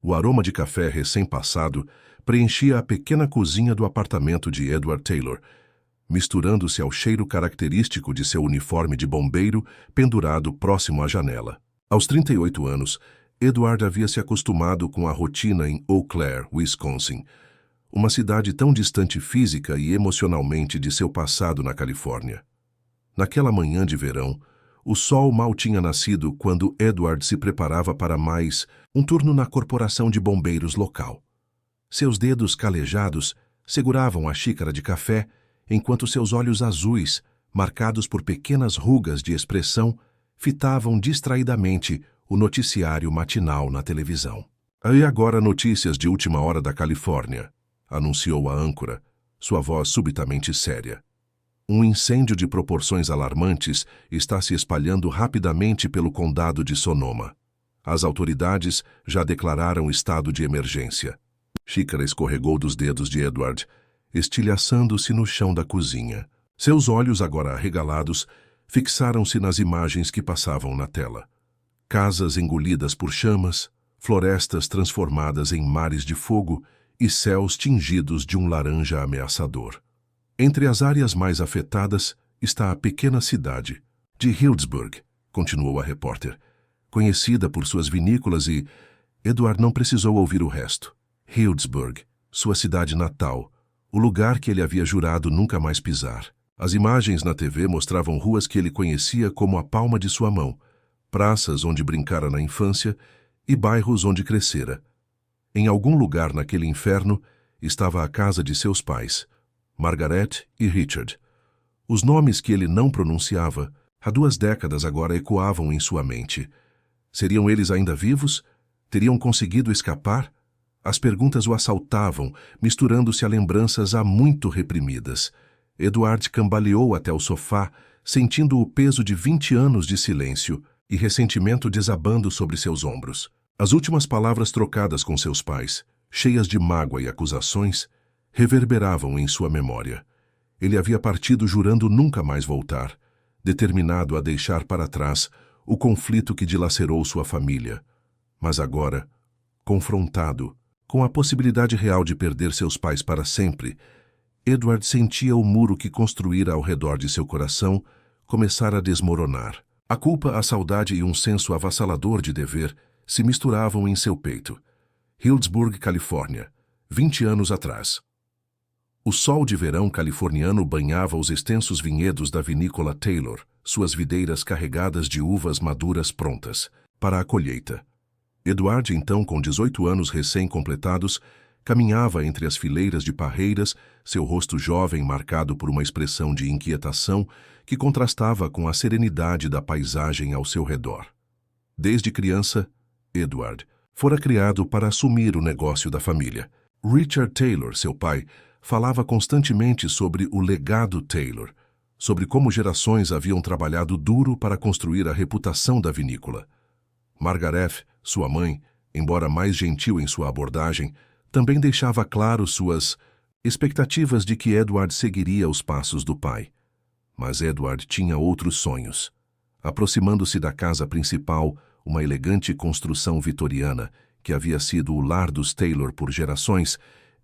O aroma de café recém-passado preenchia a pequena cozinha do apartamento de Edward Taylor, misturando-se ao cheiro característico de seu uniforme de bombeiro pendurado próximo à janela. Aos 38 anos, Edward havia se acostumado com a rotina em Eau Claire, Wisconsin, uma cidade tão distante física e emocionalmente de seu passado na Califórnia. Naquela manhã de verão, o sol mal tinha nascido quando Edward se preparava para mais um turno na corporação de bombeiros local. Seus dedos calejados seguravam a xícara de café, enquanto seus olhos azuis, marcados por pequenas rugas de expressão, fitavam distraidamente o noticiário matinal na televisão. "E agora notícias de última hora da Califórnia", anunciou a âncora, sua voz subitamente séria. "Um incêndio de proporções alarmantes está se espalhando rapidamente pelo condado de Sonoma. As autoridades já declararam estado de emergência." Xícara escorregou dos dedos de Edward, estilhaçando-se no chão da cozinha. Seus olhos, agora arregalados, fixaram-se nas imagens que passavam na tela. Casas engolidas por chamas, florestas transformadas em mares de fogo e céus tingidos de um laranja ameaçador. Entre as áreas mais afetadas está a pequena cidade de Healdsburg, continuou a repórter, conhecida por suas vinícolas e... Edward não precisou ouvir o resto. Healdsburg, sua cidade natal, o lugar que ele havia jurado nunca mais pisar. As imagens na TV mostravam ruas que ele conhecia como a palma de sua mão, praças onde brincara na infância e bairros onde crescera. Em algum lugar naquele inferno estava a casa de seus pais, Margaret e Richard. Os nomes que ele não pronunciava, há 2 décadas agora ecoavam em sua mente. Seriam eles ainda vivos? Teriam conseguido escapar? As perguntas o assaltavam, misturando-se a lembranças há muito reprimidas. Edward cambaleou até o sofá, sentindo o peso de 20 anos de silêncio e ressentimento desabando sobre seus ombros. As últimas palavras trocadas com seus pais, cheias de mágoa e acusações, reverberavam em sua memória. Ele havia partido jurando nunca mais voltar, determinado a deixar para trás o conflito que dilacerou sua família. Mas agora, confrontado com a possibilidade real de perder seus pais para sempre, Edward sentia o muro que construíra ao redor de seu coração começar a desmoronar. A culpa, a saudade e um senso avassalador de dever se misturavam em seu peito. Healdsburg, Califórnia, 20 anos atrás. O sol de verão californiano banhava os extensos vinhedos da vinícola Taylor, suas videiras carregadas de uvas maduras prontas para a colheita. Edward, então com 18 anos recém-completados, caminhava entre as fileiras de parreiras, seu rosto jovem marcado por uma expressão de inquietação que contrastava com a serenidade da paisagem ao seu redor. Desde criança, Edward fora criado para assumir o negócio da família. Richard Taylor, seu pai, falava constantemente sobre o legado Taylor, sobre como gerações haviam trabalhado duro para construir a reputação da vinícola. Margaret, sua mãe, embora mais gentil em sua abordagem, também deixava claro suas expectativas de que Edward seguiria os passos do pai. Mas Edward tinha outros sonhos. Aproximando-se da casa principal, uma elegante construção vitoriana, que havia sido o lar dos Taylor por gerações,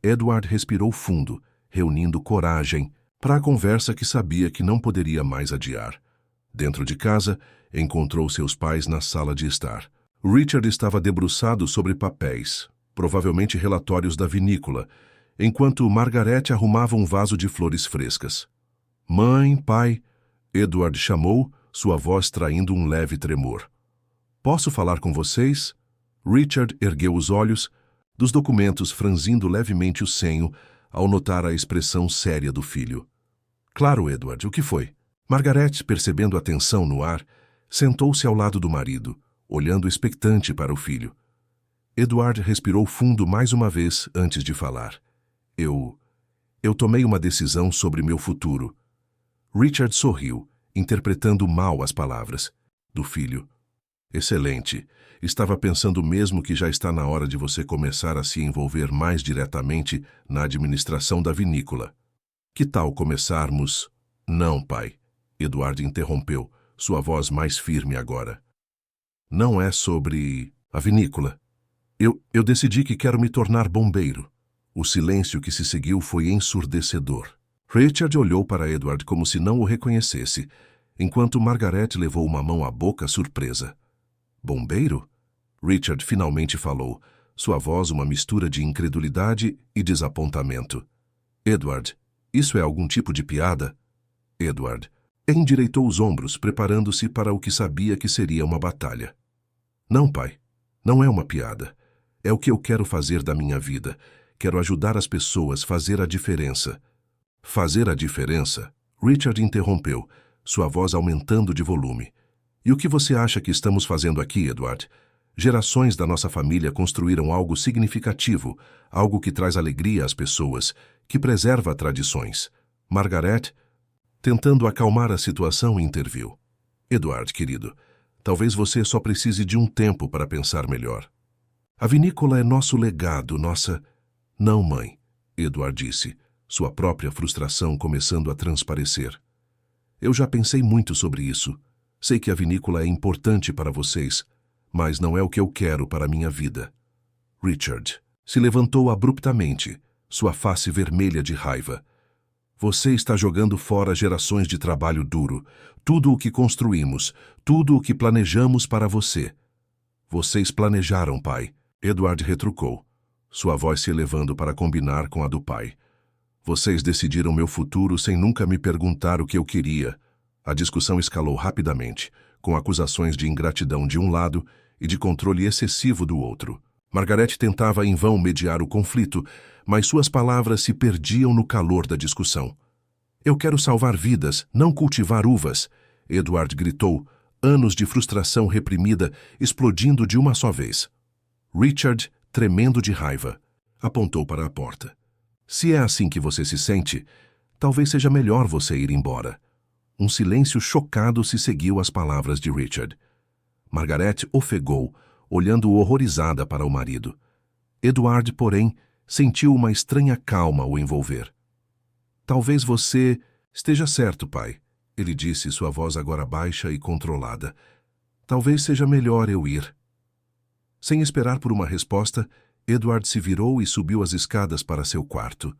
Edward respirou fundo, reunindo coragem para a conversa que sabia que não poderia mais adiar. Dentro de casa, encontrou seus pais na sala de estar. Richard estava debruçado sobre papéis, provavelmente relatórios da vinícola, enquanto Margaret arrumava um vaso de flores frescas. "Mãe, pai", Edward chamou, sua voz traindo um leve tremor. "Posso falar com vocês?" Richard ergueu os olhos, dos documentos franzindo levemente o senho ao notar a expressão séria do filho. "Claro, Edward, o que foi?" Margaret, percebendo a tensão no ar, sentou-se ao lado do marido, olhando expectante para o filho. Edward respirou fundo mais uma vez antes de falar. Eu tomei uma decisão sobre meu futuro." Richard sorriu, interpretando mal as palavras do filho. "Excelente. Estava pensando mesmo que já está na hora de você começar a se envolver mais diretamente na administração da vinícola. Que tal começarmos?" "Não, pai", Edward interrompeu, sua voz mais firme agora. "Não é sobre a vinícola." Eu decidi que quero me tornar bombeiro. O silêncio que se seguiu foi ensurdecedor. Richard olhou para Edward como se não o reconhecesse, enquanto Margaret levou uma mão à boca surpresa. Bombeiro? Richard finalmente falou, sua voz uma mistura de incredulidade e desapontamento. Edward, isso é algum tipo de piada? Edward endireitou os ombros, preparando-se para o que sabia que seria uma batalha. Não, pai, não é uma piada. É o que eu quero fazer da minha vida. Quero ajudar as pessoas, fazer a diferença. Fazer a diferença? Richard interrompeu, sua voz aumentando de volume. E o que você acha que estamos fazendo aqui, Edward? Gerações da nossa família construíram algo significativo, algo que traz alegria às pessoas, que preserva tradições. Margaret, tentando acalmar a situação, interviu. Edward, querido, talvez você só precise de um tempo para pensar melhor. A vinícola é nosso legado, nossa... Não, mãe, Edward disse, sua própria frustração começando a transparecer. Eu já pensei muito sobre isso. Sei que a vinícola é importante para vocês, mas não é o que eu quero para a minha vida. Richard se levantou abruptamente, sua face vermelha de raiva. Você está jogando fora gerações de trabalho duro, tudo o que construímos, tudo o que planejamos para você. Vocês planejaram, pai, Edward retrucou, sua voz se elevando para combinar com a do pai. Vocês decidiram meu futuro sem nunca me perguntar o que eu queria. A discussão escalou rapidamente, com acusações de ingratidão de um lado e de controle excessivo do outro. Margaret tentava em vão mediar o conflito, mas suas palavras se perdiam no calor da discussão. Eu quero salvar vidas, não cultivar uvas, Edward gritou, anos de frustração reprimida explodindo de uma só vez. Richard, tremendo de raiva, apontou para a porta. Se é assim que você se sente, talvez seja melhor você ir embora. Um silêncio chocado se seguiu às palavras de Richard. Margaret ofegou, olhando horrorizada para o marido. Edward, porém, sentiu uma estranha calma o envolver. Talvez você esteja certo, pai, ele disse, sua voz agora baixa e controlada. Talvez seja melhor eu ir. Sem esperar por uma resposta, Edward se virou e subiu as escadas para seu quarto.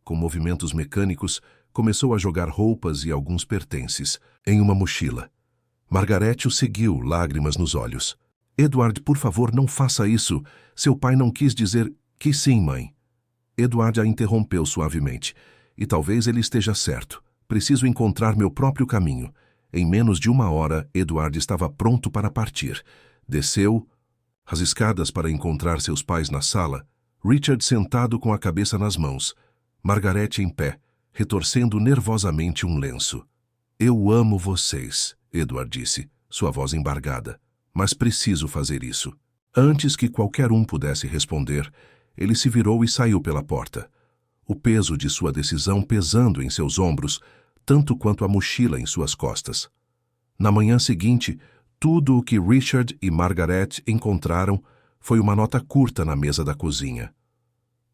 Com movimentos mecânicos, começou a jogar roupas e alguns pertences em uma mochila. Margaret o seguiu, lágrimas nos olhos. Edward, por favor, não faça isso. Seu pai não quis dizer que sim, mãe. Edward a interrompeu suavemente. E talvez ele esteja certo. Preciso encontrar meu próprio caminho. Em menos de 1 hora, Edward estava pronto para partir. Desceu as escadas para encontrar seus pais na sala, Richard sentado com a cabeça nas mãos, Margaret em pé, retorcendo nervosamente um lenço. Eu amo vocês, Edward disse, sua voz embargada, mas preciso fazer isso. Antes que qualquer um pudesse responder, ele se virou e saiu pela porta. O peso de sua decisão pesando em seus ombros, tanto quanto a mochila em suas costas. Na manhã seguinte, tudo o que Richard e Margaret encontraram foi uma nota curta na mesa da cozinha.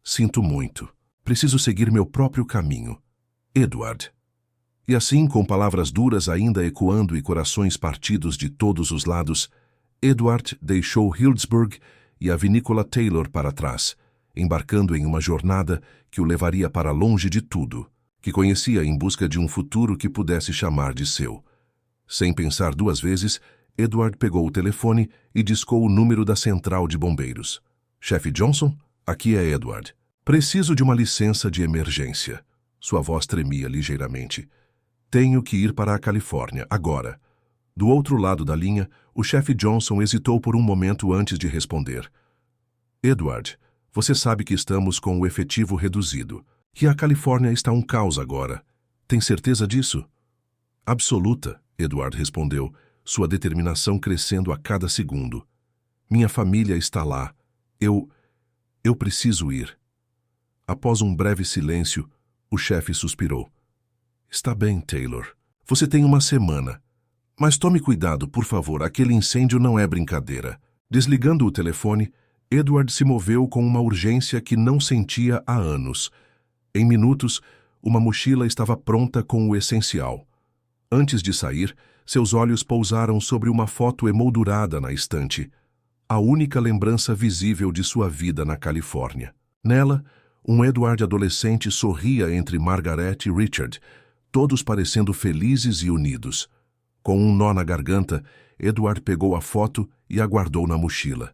Sinto muito. Preciso seguir meu próprio caminho. Edward. E assim, com palavras duras ainda ecoando e corações partidos de todos os lados, Edward deixou Healdsburg e a vinícola Taylor para trás, embarcando em uma jornada que o levaria para longe de tudo, que conhecia em busca de um futuro que pudesse chamar de seu. Sem pensar 2 vezes, Edward pegou o telefone e discou o número da central de bombeiros. Chefe Johnson, aqui é Edward. Preciso de uma licença de emergência. Sua voz tremia ligeiramente. Tenho que ir para a Califórnia, agora. Do outro lado da linha, o chefe Johnson hesitou por um momento antes de responder. Edward, você sabe que estamos com o efetivo reduzido. Que a Califórnia está um caos agora. Tem certeza disso? Absoluta, Edward respondeu, sua determinação crescendo a cada segundo. Minha família está lá. Eu preciso ir. Após um breve silêncio, o chefe suspirou. Está bem, Taylor. Você tem 1 semana. Mas tome cuidado, por favor, aquele incêndio não é brincadeira. Desligando o telefone, Edward se moveu com uma urgência que não sentia há anos. Em minutos, uma mochila estava pronta com o essencial. Antes de sair, seus olhos pousaram sobre uma foto emoldurada na estante. a única lembrança visível de sua vida na Califórnia. Nela, um Edward adolescente sorria entre Margaret e Richard, todos parecendo felizes e unidos. Com um nó na garganta, Edward pegou a foto e a guardou na mochila.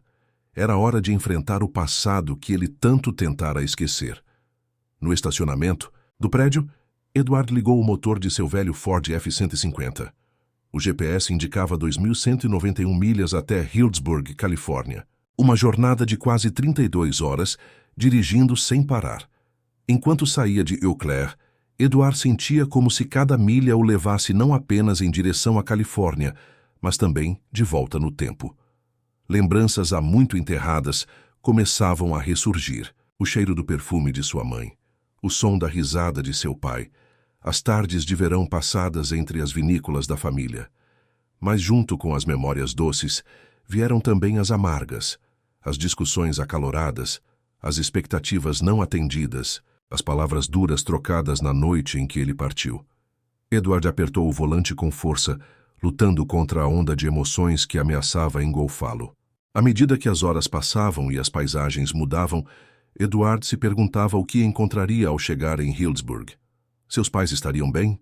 Era hora de enfrentar o passado que ele tanto tentara esquecer. No estacionamento do prédio, Edward ligou o motor de seu velho Ford F-150. O GPS indicava 2.191 milhas até Healdsburg, Califórnia. Uma jornada de quase 32 horas, dirigindo sem parar. Enquanto saía de Eau Claire, Edward sentia como se cada milha o levasse não apenas em direção à Califórnia, mas também de volta no tempo. Lembranças há muito enterradas começavam a ressurgir. O cheiro do perfume de sua mãe, o som da risada de seu pai, as tardes de verão passadas entre as vinícolas da família. Mas junto com as memórias doces, vieram também as amargas, as discussões acaloradas, as expectativas não atendidas, as palavras duras trocadas na noite em que ele partiu. Edward apertou o volante com força, lutando contra a onda de emoções que ameaçava engolfá-lo. À medida que as horas passavam e as paisagens mudavam, Edward se perguntava o que encontraria ao chegar em Healdsburg. Seus pais estariam bem?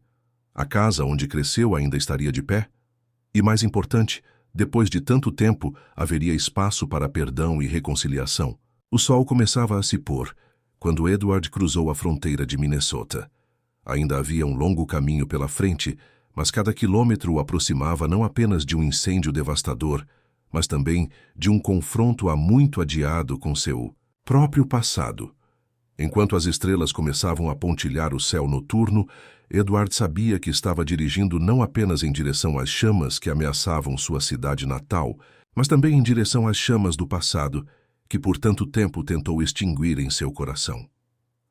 A casa onde cresceu ainda estaria de pé? E mais importante, depois de tanto tempo, haveria espaço para perdão e reconciliação. O sol começava a se pôr, quando Edward cruzou a fronteira de Minnesota. Ainda havia um longo caminho pela frente, mas cada quilômetro o aproximava não apenas de um incêndio devastador, mas também de um confronto há muito adiado com seu próprio passado. Enquanto as estrelas começavam a pontilhar o céu noturno, Edward sabia que estava dirigindo não apenas em direção às chamas que ameaçavam sua cidade natal, mas também em direção às chamas do passado, que por tanto tempo tentou extinguir em seu coração.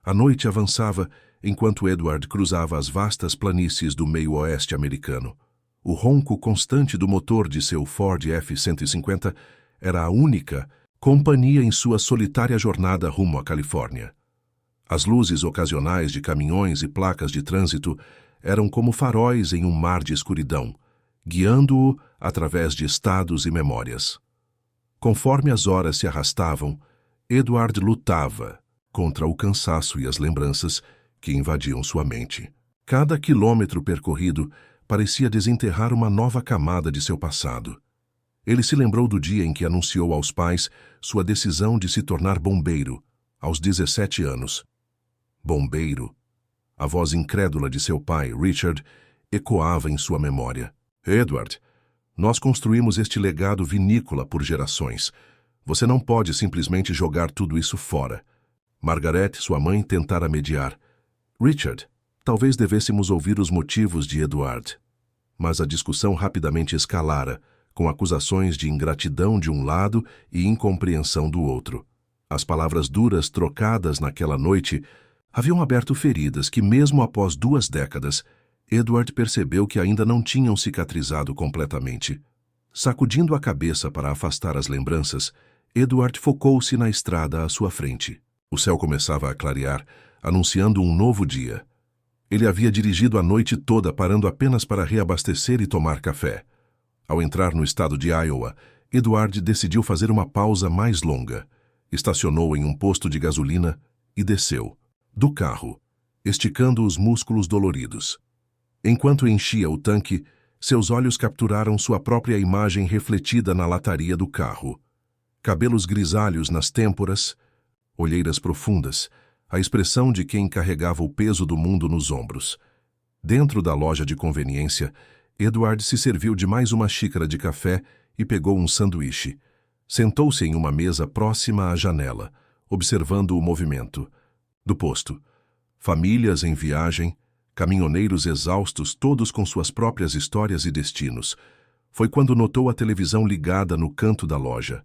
A noite avançava enquanto Edward cruzava as vastas planícies do meio-oeste americano. O ronco constante do motor de seu Ford F-150 era a única companhia em sua solitária jornada rumo à Califórnia. As luzes ocasionais de caminhões e placas de trânsito eram como faróis em um mar de escuridão, guiando-o através de estados e memórias. Conforme as horas se arrastavam, Edward lutava contra o cansaço e as lembranças que invadiam sua mente. Cada quilômetro percorrido parecia desenterrar uma nova camada de seu passado. Ele se lembrou do dia em que anunciou aos pais sua decisão de se tornar bombeiro, aos 17 anos. Bombeiro. A voz incrédula de seu pai, Richard, ecoava em sua memória. Edward, nós construímos este legado vinícola por gerações. Você não pode simplesmente jogar tudo isso fora. Margaret, sua mãe, tentara mediar. Richard, talvez devêssemos ouvir os motivos de Edward. Mas a discussão rapidamente escalara, com acusações de ingratidão de um lado e incompreensão do outro. As palavras duras trocadas naquela noite haviam aberto feridas que, mesmo após 2 décadas, Edward percebeu que ainda não tinham cicatrizado completamente. Sacudindo a cabeça para afastar as lembranças, Edward focou-se na estrada à sua frente. O céu começava a clarear, anunciando um novo dia. Ele havia dirigido a noite toda, parando apenas para reabastecer e tomar café. Ao entrar no estado de Iowa, Edward decidiu fazer uma pausa mais longa. Estacionou em um posto de gasolina e desceu do carro, esticando os músculos doloridos. Enquanto enchia o tanque, seus olhos capturaram sua própria imagem refletida na lataria do carro. Cabelos grisalhos nas têmporas, olheiras profundas, a expressão de quem carregava o peso do mundo nos ombros. Dentro da loja de conveniência, Edward se serviu de mais uma xícara de café e pegou um sanduíche. Sentou-se em uma mesa próxima à janela, observando o movimento do posto. Famílias em viagem, caminhoneiros exaustos, todos com suas próprias histórias e destinos. Foi quando notou a televisão ligada no canto da loja.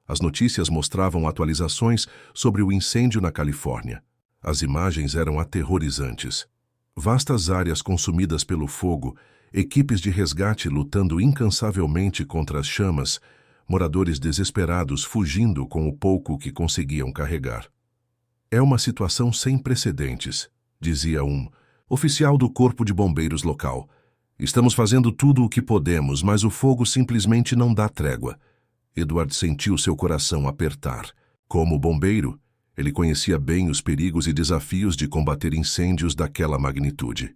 As notícias mostravam atualizações sobre o incêndio na Califórnia. As imagens eram aterrorizantes. Vastas áreas consumidas pelo fogo, equipes de resgate lutando incansavelmente contra as chamas, moradores desesperados fugindo com o pouco que conseguiam carregar. É uma situação sem precedentes, dizia um oficial do Corpo de Bombeiros local. Estamos fazendo tudo o que podemos, mas o fogo simplesmente não dá trégua. Edward sentiu seu coração apertar. Como bombeiro, ele conhecia bem os perigos e desafios de combater incêndios daquela magnitude.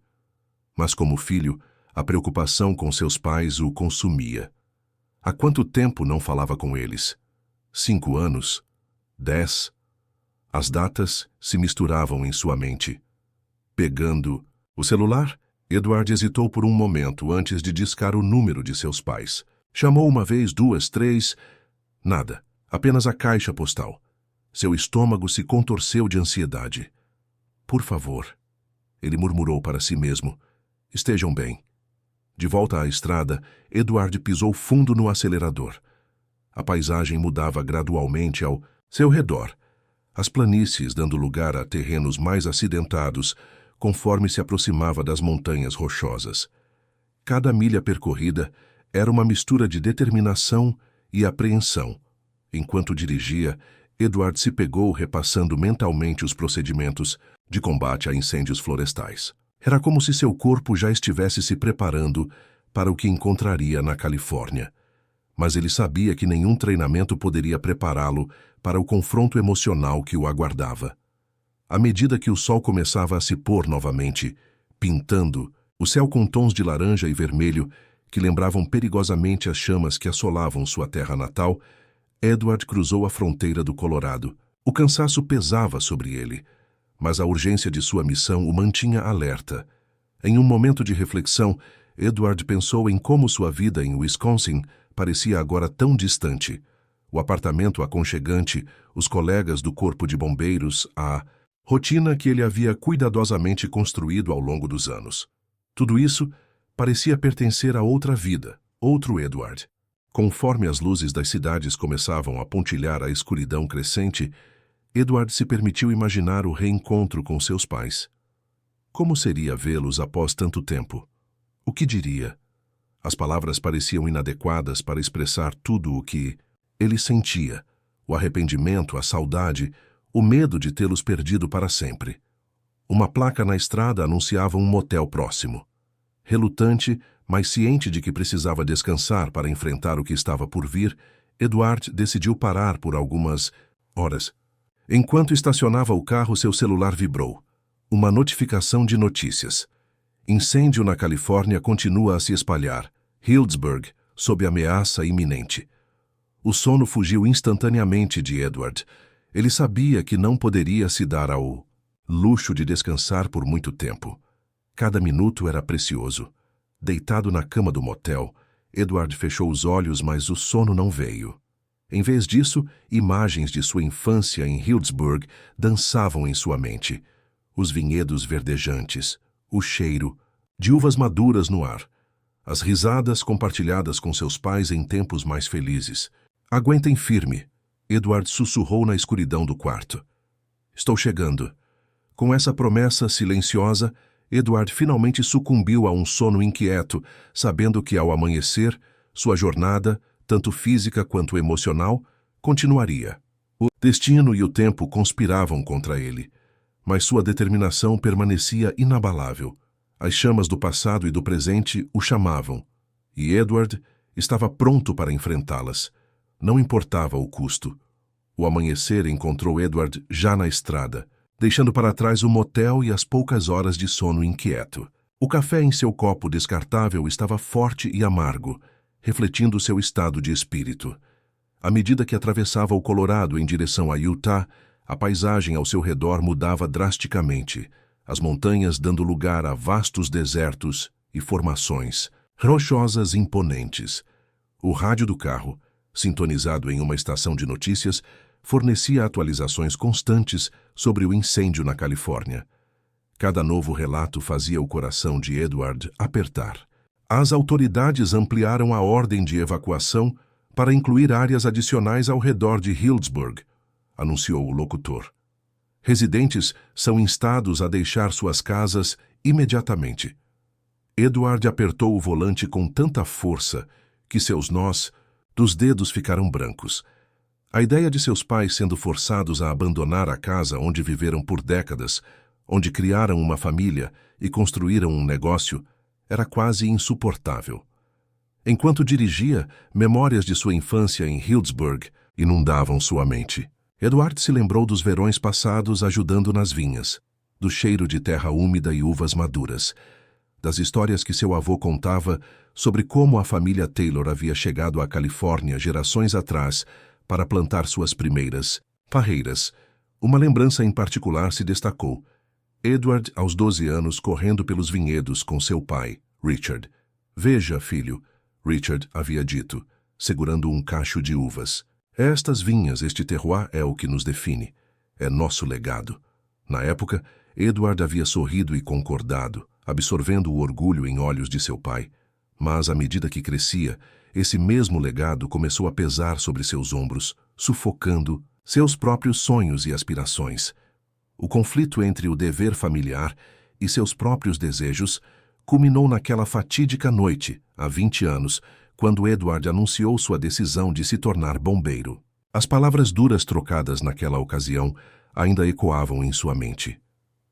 Mas como filho, a preocupação com seus pais o consumia. Há quanto tempo não falava com eles? 5 anos? 10? As datas se misturavam em sua mente. Pegando o celular, Edward hesitou por um momento antes de discar o número de seus pais. Chamou uma vez, 2, 3... Nada, apenas a caixa postal. Seu estômago se contorceu de ansiedade. Por favor, ele murmurou para si mesmo. Estejam bem. De volta à estrada, Edward pisou fundo no acelerador. A paisagem mudava gradualmente ao seu redor, as planícies dando lugar a terrenos mais acidentados, conforme se aproximava das montanhas rochosas. Cada milha percorrida era uma mistura de determinação e apreensão. Enquanto dirigia, Edward se pegou repassando mentalmente os procedimentos de combate a incêndios florestais. Era como se seu corpo já estivesse se preparando para o que encontraria na Califórnia. Mas ele sabia que nenhum treinamento poderia prepará-lo para o confronto emocional que o aguardava. À medida que o sol começava a se pôr novamente, pintando o céu com tons de laranja e vermelho que lembravam perigosamente as chamas que assolavam sua terra natal, Edward cruzou a fronteira do Colorado. O cansaço pesava sobre ele, mas a urgência de sua missão o mantinha alerta. Em um momento de reflexão, Edward pensou em como sua vida em Wisconsin parecia agora tão distante. O apartamento aconchegante, os colegas do corpo de bombeiros, a rotina que ele havia cuidadosamente construído ao longo dos anos. Tudo isso parecia pertencer a outra vida, outro Edward. Conforme as luzes das cidades começavam a pontilhar a escuridão crescente, Edward se permitiu imaginar o reencontro com seus pais. Como seria vê-los após tanto tempo? O que diria? As palavras pareciam inadequadas para expressar tudo o que ele sentia: o arrependimento, a saudade, o medo de tê-los perdido para sempre. Uma placa na estrada anunciava um motel próximo. Relutante, mas ciente de que precisava descansar para enfrentar o que estava por vir, Edward decidiu parar por algumas horas. Enquanto estacionava o carro, seu celular vibrou. Uma notificação de notícias. Incêndio na Califórnia continua a se espalhar. Healdsburg, sob ameaça iminente. O sono fugiu instantaneamente de Edward. Ele sabia que não poderia se dar ao luxo de descansar por muito tempo. Cada minuto era precioso. Deitado na cama do motel, Edward fechou os olhos, mas o sono não veio. Em vez disso, imagens de sua infância em Healdsburg dançavam em sua mente. Os vinhedos verdejantes, o cheiro de uvas maduras no ar, as risadas compartilhadas com seus pais em tempos mais felizes. Aguentem firme, Edward sussurrou na escuridão do quarto. Estou chegando. Com essa promessa silenciosa, Edward finalmente sucumbiu a um sono inquieto, sabendo que ao amanhecer, sua jornada, tanto física quanto emocional, continuaria. O destino e o tempo conspiravam contra ele, mas sua determinação permanecia inabalável. As chamas do passado e do presente o chamavam, e Edward estava pronto para enfrentá-las. Não importava o custo. O amanhecer encontrou Edward já na estrada, deixando para trás o motel e as poucas horas de sono inquieto. O café em seu copo descartável estava forte e amargo, refletindo seu estado de espírito. À medida que atravessava o Colorado em direção a Utah, a paisagem ao seu redor mudava drasticamente, as montanhas dando lugar a vastos desertos e formações rochosas imponentes. O rádio do carro, sintonizado em uma estação de notícias, fornecia atualizações constantes sobre o incêndio na Califórnia. Cada novo relato fazia o coração de Edward apertar. As autoridades ampliaram a ordem de evacuação para incluir áreas adicionais ao redor de Healdsburg, anunciou o locutor. Residentes são instados a deixar suas casas imediatamente. Edward apertou o volante com tanta força que seus nós dos dedos ficaram brancos. A ideia de seus pais sendo forçados a abandonar a casa onde viveram por décadas, onde criaram uma família e construíram um negócio, era quase insuportável. Enquanto dirigia, memórias de sua infância em Healdsburg inundavam sua mente. Edward se lembrou dos verões passados ajudando nas vinhas, do cheiro de terra úmida e uvas maduras, das histórias que seu avô contava sobre como a família Taylor havia chegado à Califórnia gerações atrás para plantar suas primeiras parreiras. Uma lembrança em particular se destacou. Edward, aos 12 anos, correndo pelos vinhedos com seu pai, Richard. "Veja, filho", Richard havia dito, segurando um cacho de uvas. "Estas vinhas, este terroir é o que nos define. É nosso legado." Na época, Edward havia sorrido e concordado, absorvendo o orgulho em olhos de seu pai. Mas, à medida que crescia, esse mesmo legado começou a pesar sobre seus ombros, sufocando seus próprios sonhos e aspirações. O conflito entre o dever familiar e seus próprios desejos culminou naquela fatídica noite, há 20 anos, quando Edward anunciou sua decisão de se tornar bombeiro. As palavras duras trocadas naquela ocasião ainda ecoavam em sua mente.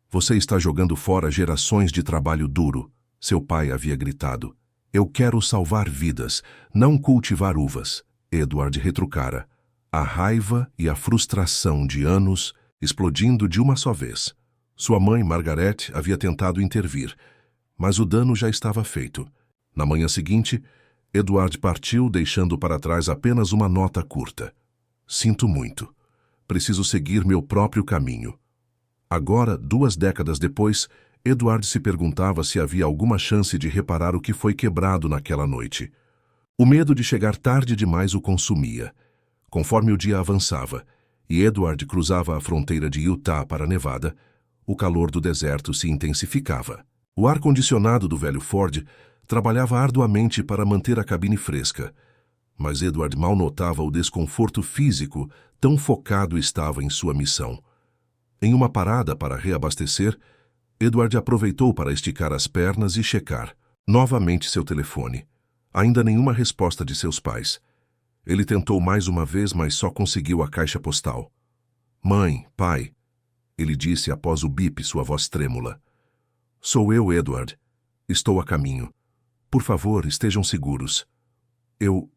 "Você está jogando fora gerações de trabalho duro", seu pai havia gritado. "Eu quero salvar vidas, não cultivar uvas", Edward retrucara, a raiva e a frustração de anos explodindo de uma só vez. Sua mãe, Margaret, havia tentado intervir, mas o dano já estava feito. Na manhã seguinte, Edward partiu, deixando para trás apenas uma nota curta. "Sinto muito. Preciso seguir meu próprio caminho." Agora, 2 décadas depois, Edward se perguntava se havia alguma chance de reparar o que foi quebrado naquela noite. O medo de chegar tarde demais o consumia. Conforme o dia avançava, e Edward cruzava a fronteira de Utah para Nevada, o calor do deserto se intensificava. O ar-condicionado do velho Ford trabalhava arduamente para manter a cabine fresca, mas Edward mal notava o desconforto físico, tão focado estava em sua missão. Em uma parada para reabastecer, Edward aproveitou para esticar as pernas e checar novamente seu telefone. Ainda nenhuma resposta de seus pais. Ele tentou mais uma vez, mas só conseguiu a caixa postal. "Mãe, pai", ele disse após o bip, sua voz trêmula. "Sou eu, Edward. Estou a caminho. Por favor, estejam seguros. Eu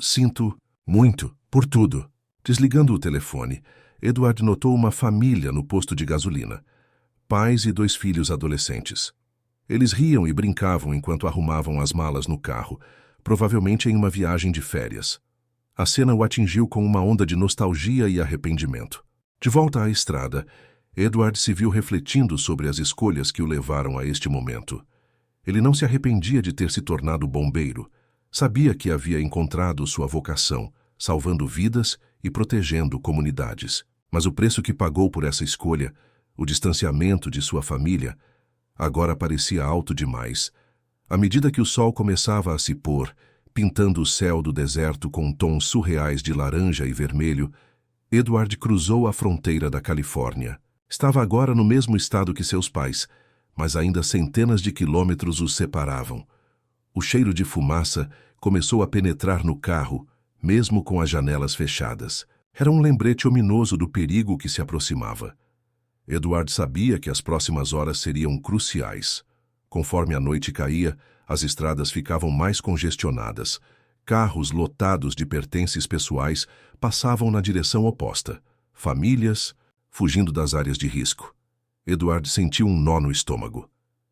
sinto muito por tudo." Desligando o telefone, Edward notou uma família no posto de gasolina. Pais e 2 filhos adolescentes. Eles riam e brincavam enquanto arrumavam as malas no carro, provavelmente em uma viagem de férias. A cena o atingiu com uma onda de nostalgia e arrependimento. De volta à estrada, Edward se viu refletindo sobre as escolhas que o levaram a este momento. Ele não se arrependia de ter se tornado bombeiro. Sabia que havia encontrado sua vocação, salvando vidas e protegendo comunidades. Mas o preço que pagou por essa escolha, o distanciamento de sua família, agora parecia alto demais. À medida que o sol começava a se pôr, pintando o céu do deserto com tons surreais de laranja e vermelho, Edward cruzou a fronteira da Califórnia. Estava agora no mesmo estado que seus pais, mas ainda centenas de quilômetros os separavam. O cheiro de fumaça começou a penetrar no carro, mesmo com as janelas fechadas. Era um lembrete ominoso do perigo que se aproximava. Edward sabia que as próximas horas seriam cruciais. Conforme a noite caía, as estradas ficavam mais congestionadas. Carros lotados de pertences pessoais passavam na direção oposta. Famílias, fugindo das áreas de risco. Edward sentiu um nó no estômago.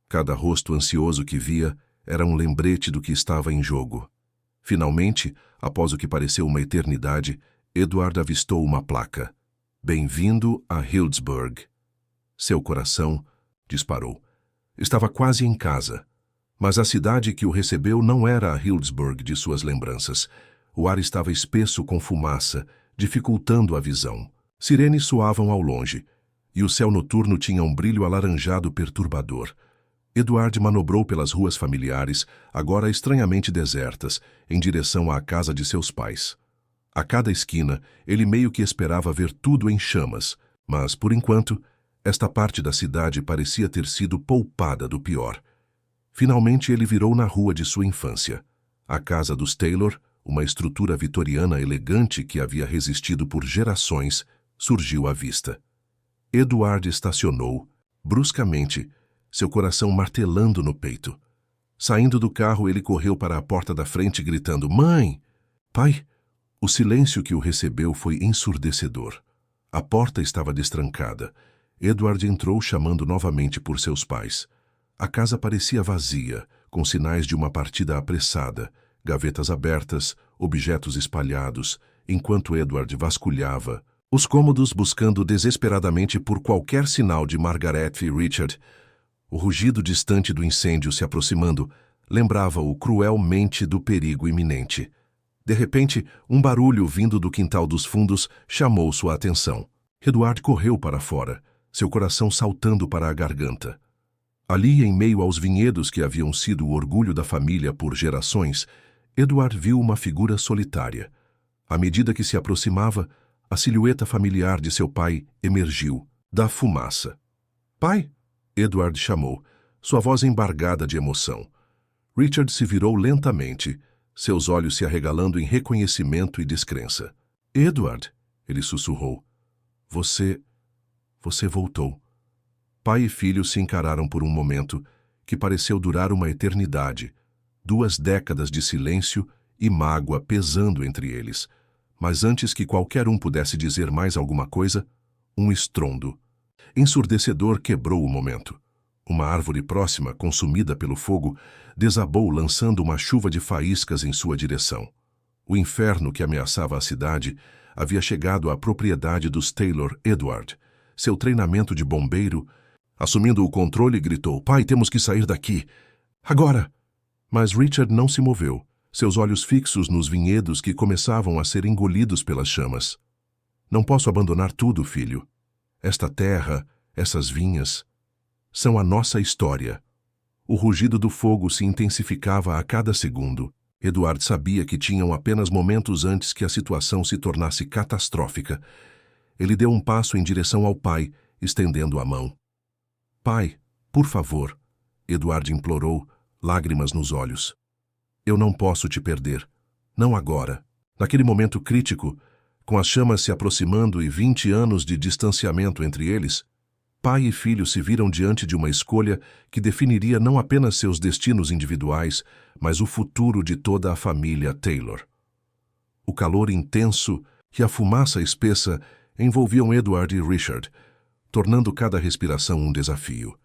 Cada rosto ansioso que via era um lembrete do que estava em jogo. Finalmente, após o que pareceu uma eternidade, Edward avistou uma placa. "Bem-vindo a Healdsburg." Seu coração disparou. Estava quase em casa. Mas a cidade que o recebeu não era a Healdsburg de suas lembranças. O ar estava espesso com fumaça, dificultando a visão. Sirenes soavam ao longe, e o céu noturno tinha um brilho alaranjado perturbador. Edward manobrou pelas ruas familiares, agora estranhamente desertas, em direção à casa de seus pais. A cada esquina, ele meio que esperava ver tudo em chamas, mas, por enquanto, esta parte da cidade parecia ter sido poupada do pior. Finalmente ele virou na rua de sua infância. A casa dos Taylor, uma estrutura vitoriana elegante que havia resistido por gerações, surgiu à vista. Edward estacionou, bruscamente, seu coração martelando no peito. Saindo do carro, ele correu para a porta da frente, gritando: "Mãe! Pai!" O silêncio que o recebeu foi ensurdecedor. A porta estava destrancada. Edward entrou chamando novamente por seus pais. A casa parecia vazia, com sinais de uma partida apressada, gavetas abertas, objetos espalhados, enquanto Edward vasculhava os cômodos buscando desesperadamente por qualquer sinal de Margaret e Richard. O rugido distante do incêndio se aproximando lembrava-o cruelmente do perigo iminente. De repente, um barulho vindo do quintal dos fundos chamou sua atenção. Edward correu para fora, seu coração saltando para a garganta. Ali, em meio aos vinhedos que haviam sido o orgulho da família por gerações, Edward viu uma figura solitária. À medida que se aproximava, a silhueta familiar de seu pai emergiu da fumaça. "Pai!" Edward chamou, sua voz embargada de emoção. Richard se virou lentamente, seus olhos se arregalando em reconhecimento e descrença. "Edward!" ele sussurrou. Você voltou." Pai e filho se encararam por um momento, que pareceu durar uma eternidade, 2 décadas de silêncio e mágoa pesando entre eles. Mas antes que qualquer um pudesse dizer mais alguma coisa, um estrondo ensurdecedor quebrou o momento. Uma árvore próxima, consumida pelo fogo, desabou lançando uma chuva de faíscas em sua direção. O inferno que ameaçava a cidade havia chegado à propriedade dos Taylor. Edward, seu treinamento de bombeiro, assumindo o controle, gritou: "Pai, temos que sair daqui! Agora!" Mas Richard não se moveu, seus olhos fixos nos vinhedos que começavam a ser engolidos pelas chamas. "Não posso abandonar tudo, filho. Esta terra, essas vinhas, são a nossa história." O rugido do fogo se intensificava a cada segundo. Edward sabia que tinham apenas momentos antes que a situação se tornasse catastrófica. Ele deu um passo em direção ao pai, estendendo a mão. "Pai, por favor," Edward implorou, lágrimas nos olhos. "Eu não posso te perder. Não agora." Naquele momento crítico, com as chamas se aproximando e 20 anos de distanciamento entre eles, pai e filho se viram diante de uma escolha que definiria não apenas seus destinos individuais, mas o futuro de toda a família Taylor. O calor intenso e a fumaça espessa envolviam Edward e Richard, tornando cada respiração um desafio.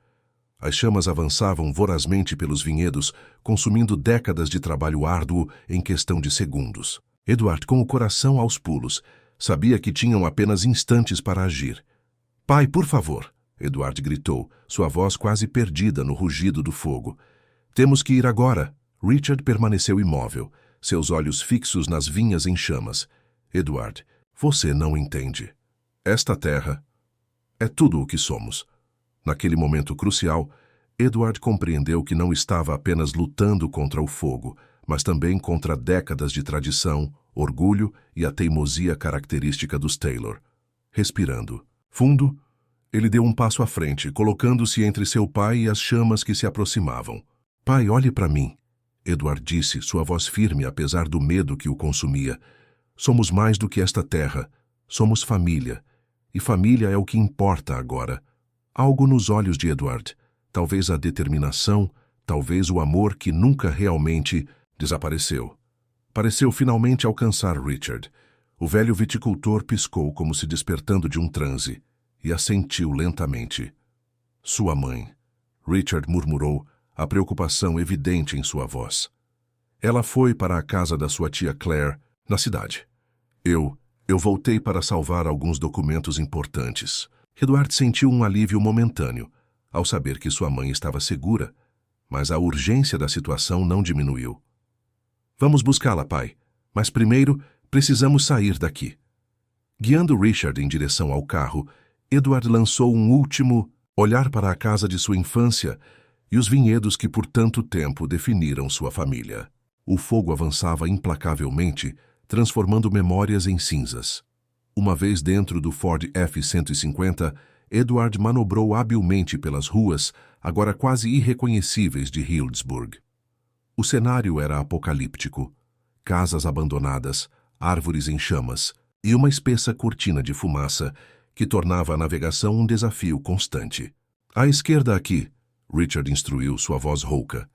As chamas avançavam vorazmente pelos vinhedos, consumindo décadas de trabalho árduo em questão de segundos. Edward, com o coração aos pulos, sabia que tinham apenas instantes para agir. "Pai, por favor!" Edward gritou, sua voz quase perdida no rugido do fogo. "Temos que ir agora." Richard permaneceu imóvel, seus olhos fixos nas vinhas em chamas. "Edward, você não entende. Esta terra é tudo o que somos." Naquele momento crucial, Edward compreendeu que não estava apenas lutando contra o fogo, mas também contra décadas de tradição, orgulho e a teimosia característica dos Taylor. Respirando fundo, ele deu um passo à frente, colocando-se entre seu pai e as chamas que se aproximavam. "Pai, olhe para mim," Edward disse, sua voz firme apesar do medo que o consumia. "Somos mais do que esta terra. Somos família. E família é o que importa agora." Algo nos olhos de Edward, talvez a determinação, talvez o amor que nunca realmente desapareceu. Pareceu finalmente alcançar Richard. O velho viticultor piscou como se despertando de um transe e assentiu lentamente. "Sua mãe," Richard murmurou, a preocupação evidente em sua voz. "Ela foi para a casa da sua tia Claire, na cidade. Eu voltei para salvar alguns documentos importantes." Edward sentiu um alívio momentâneo ao saber que sua mãe estava segura, mas a urgência da situação não diminuiu. "Vamos buscá-la, pai, mas primeiro precisamos sair daqui." Guiando Richard em direção ao carro, Edward lançou um último olhar para a casa de sua infância e os vinhedos que por tanto tempo definiram sua família. O fogo avançava implacavelmente, transformando memórias em cinzas. Uma vez dentro do Ford F-150, Edward manobrou habilmente pelas ruas, agora quase irreconhecíveis de Healdsburg. O cenário era apocalíptico. Casas abandonadas, árvores em chamas e uma espessa cortina de fumaça que tornava a navegação um desafio constante. "À esquerda aqui," Richard instruiu, sua voz rouca.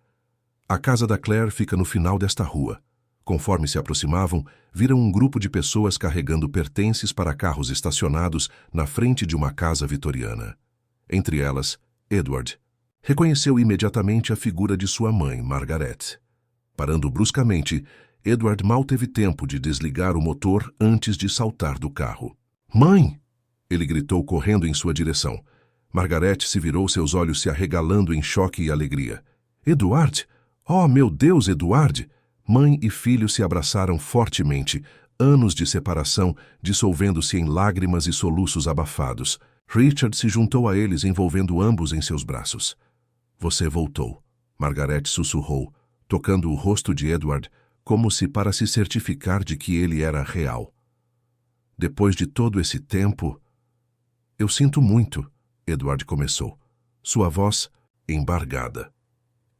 A casa da Claire fica no final desta rua. Conforme se aproximavam, viram um grupo de pessoas carregando pertences para carros estacionados na frente de uma casa vitoriana. Entre elas, Edward reconheceu imediatamente a figura de sua mãe, Margaret. Parando bruscamente, Edward mal teve tempo de desligar o motor antes de saltar do carro. "Mãe!" ele gritou correndo em sua direção. Margaret se virou, seus olhos se arregalando em choque e alegria. "Edward! Oh, meu Deus, Edward!" Mãe e filho se abraçaram fortemente, anos de separação dissolvendo-se em lágrimas e soluços abafados. Richard se juntou a eles, envolvendo ambos em seus braços. "Você voltou", Margaret sussurrou, tocando o rosto de Edward, como se para se certificar de que ele era real. "Depois de todo esse tempo..." "Eu sinto muito", Edward começou, sua voz embargada.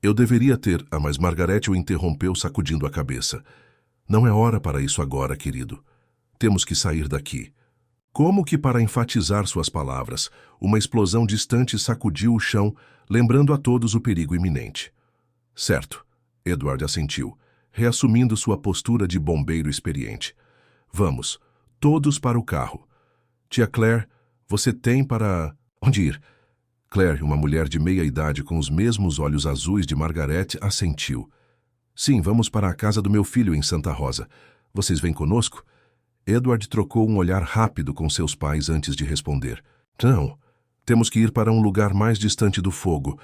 "Eu deveria ter..." mas Margaret o interrompeu, sacudindo a cabeça. "Não é hora para isso agora, querido. Temos que sair daqui." Como que para enfatizar suas palavras, uma explosão distante sacudiu o chão, lembrando a todos o perigo iminente. "Certo", Edward assentiu, reassumindo sua postura de bombeiro experiente. "Vamos, todos para o carro. Tia Claire, você tem para... onde ir?" Claire, uma mulher de meia idade com os mesmos olhos azuis de Margaret, assentiu. "Sim, vamos para a casa do meu filho em Santa Rosa. Vocês vêm conosco?" Edward trocou um olhar rápido com seus pais antes de responder. "Não, temos que ir para um lugar mais distante do fogo.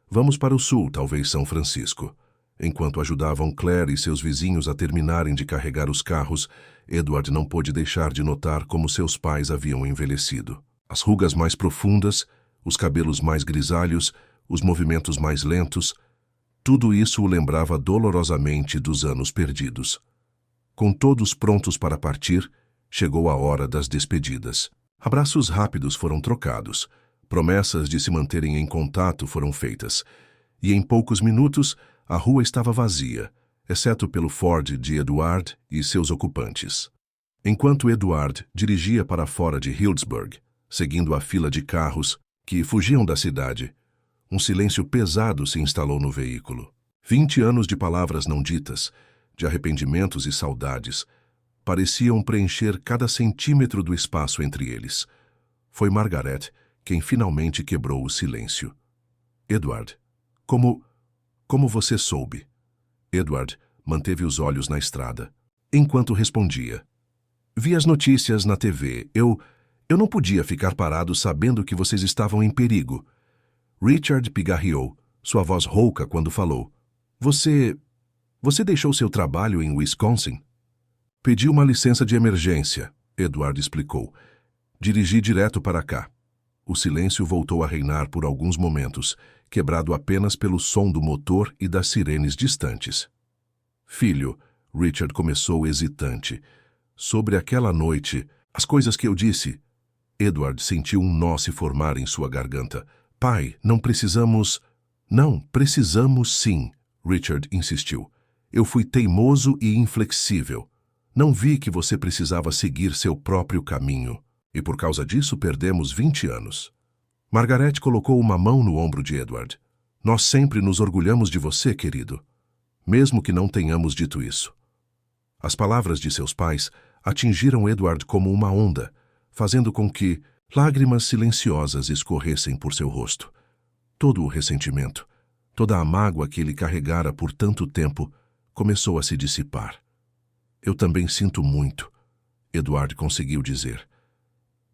Vamos para o sul, talvez São Francisco." Enquanto ajudavam Claire e seus vizinhos a terminarem de carregar os carros, Edward não pôde deixar de notar como seus pais haviam envelhecido. As rugas mais profundas, os cabelos mais grisalhos, os movimentos mais lentos, tudo isso o lembrava dolorosamente dos anos perdidos. Com todos prontos para partir, chegou a hora das despedidas. Abraços rápidos foram trocados, promessas de se manterem em contato foram feitas, e em poucos minutos a rua estava vazia, exceto pelo Ford de Edward e seus ocupantes. Enquanto Edward dirigia para fora de Healdsburg, seguindo a fila de carros que fugiam da cidade, um silêncio pesado se instalou no veículo. 20 anos de palavras não ditas, de arrependimentos e saudades, pareciam preencher cada centímetro do espaço entre eles. Foi Margaret quem finalmente quebrou o silêncio. "Edward, como você soube?" Edward manteve os olhos na estrada, enquanto respondia. "Vi as notícias na TV. Eu não podia ficar parado sabendo que vocês estavam em perigo." Richard pigarreou, sua voz rouca quando falou. Você deixou seu trabalho em Wisconsin?" "Pedi uma licença de emergência", Edward explicou. "Dirigi direto para cá." O silêncio voltou a reinar por alguns momentos, quebrado apenas pelo som do motor e das sirenes distantes. "Filho", Richard começou hesitante. "Sobre aquela noite, as coisas que eu disse..." Edward sentiu um nó se formar em sua garganta. "Pai, não precisamos..." "Não, precisamos sim", Richard insistiu. "Eu fui teimoso e inflexível. Não vi que você precisava seguir seu próprio caminho. E por causa disso perdemos 20 anos. Margaret colocou uma mão no ombro de Edward. "Nós sempre nos orgulhamos de você, querido. Mesmo que não tenhamos dito isso." As palavras de seus pais atingiram Edward como uma onda, fazendo com que lágrimas silenciosas escorressem por seu rosto. Todo o ressentimento, toda a mágoa que ele carregara por tanto tempo, começou a se dissipar. "Eu também sinto muito", Edward conseguiu dizer.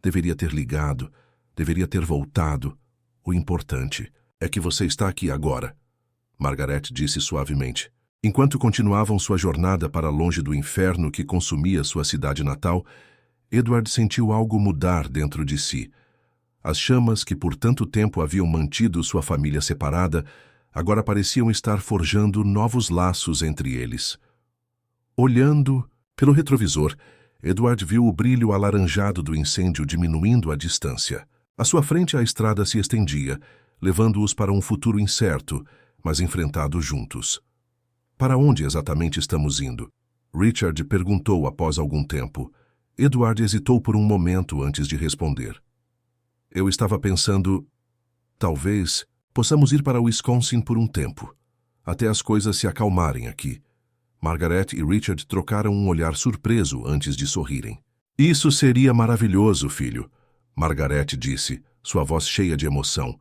"Deveria ter ligado, deveria ter voltado. O importante é que você está aqui agora", Margaret disse suavemente. Enquanto continuavam sua jornada para longe do inferno que consumia sua cidade natal, Edward sentiu algo mudar dentro de si. As chamas que por tanto tempo haviam mantido sua família separada, agora pareciam estar forjando novos laços entre eles. Olhando pelo retrovisor, Edward viu o brilho alaranjado do incêndio diminuindo à distância. À sua frente a estrada se estendia, levando-os para um futuro incerto, mas enfrentado juntos. "Para onde exatamente estamos indo?" Richard perguntou após algum tempo. Edward hesitou por um momento antes de responder. "Eu estava pensando... talvez possamos ir para Wisconsin por um tempo. até as coisas se acalmarem aqui. Margaret e Richard trocaram um olhar surpreso antes de sorrirem. Isso seria maravilhoso, filho, Margaret disse, sua voz cheia de emoção.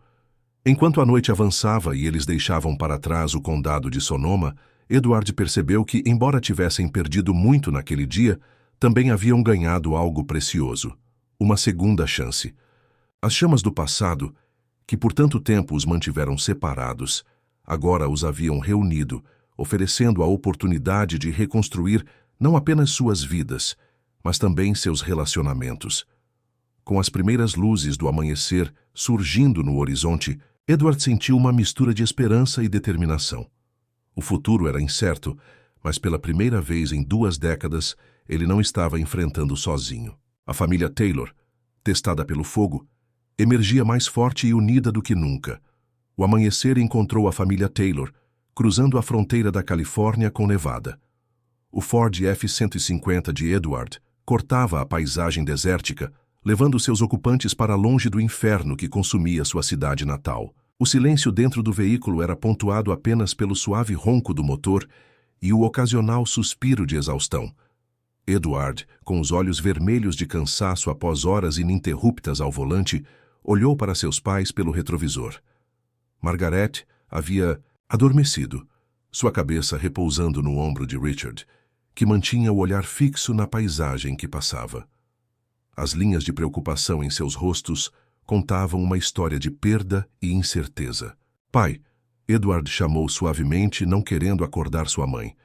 Enquanto a noite avançava e eles deixavam para trás o condado de Sonoma, Edward percebeu que, embora tivessem perdido muito naquele dia, também haviam ganhado algo precioso, uma segunda chance. As chamas do passado, que por tanto tempo os mantiveram separados, agora os haviam reunido, oferecendo a oportunidade de reconstruir não apenas suas vidas, mas também seus relacionamentos. Com as primeiras luzes do amanhecer surgindo no horizonte, Edward sentiu uma mistura de esperança e determinação. O futuro era incerto, mas pela primeira vez em 2 décadas, ele não estava enfrentando sozinho. A família Taylor, testada pelo fogo, emergia mais forte e unida do que nunca. O amanhecer encontrou a família Taylor, cruzando a fronteira da Califórnia com Nevada. O Ford F-150 de Edward cortava a paisagem desértica, levando seus ocupantes para longe do inferno que consumia sua cidade natal. O silêncio dentro do veículo era pontuado apenas pelo suave ronco do motor e o ocasional suspiro de exaustão. Edward, com os olhos vermelhos de cansaço após horas ininterruptas ao volante, olhou para seus pais pelo retrovisor. Margaret havia adormecido, sua cabeça repousando no ombro de Richard, que mantinha o olhar fixo na paisagem que passava. As linhas de preocupação em seus rostos contavam uma história de perda e incerteza. Pai, Edward chamou suavemente, não querendo acordar sua mãe.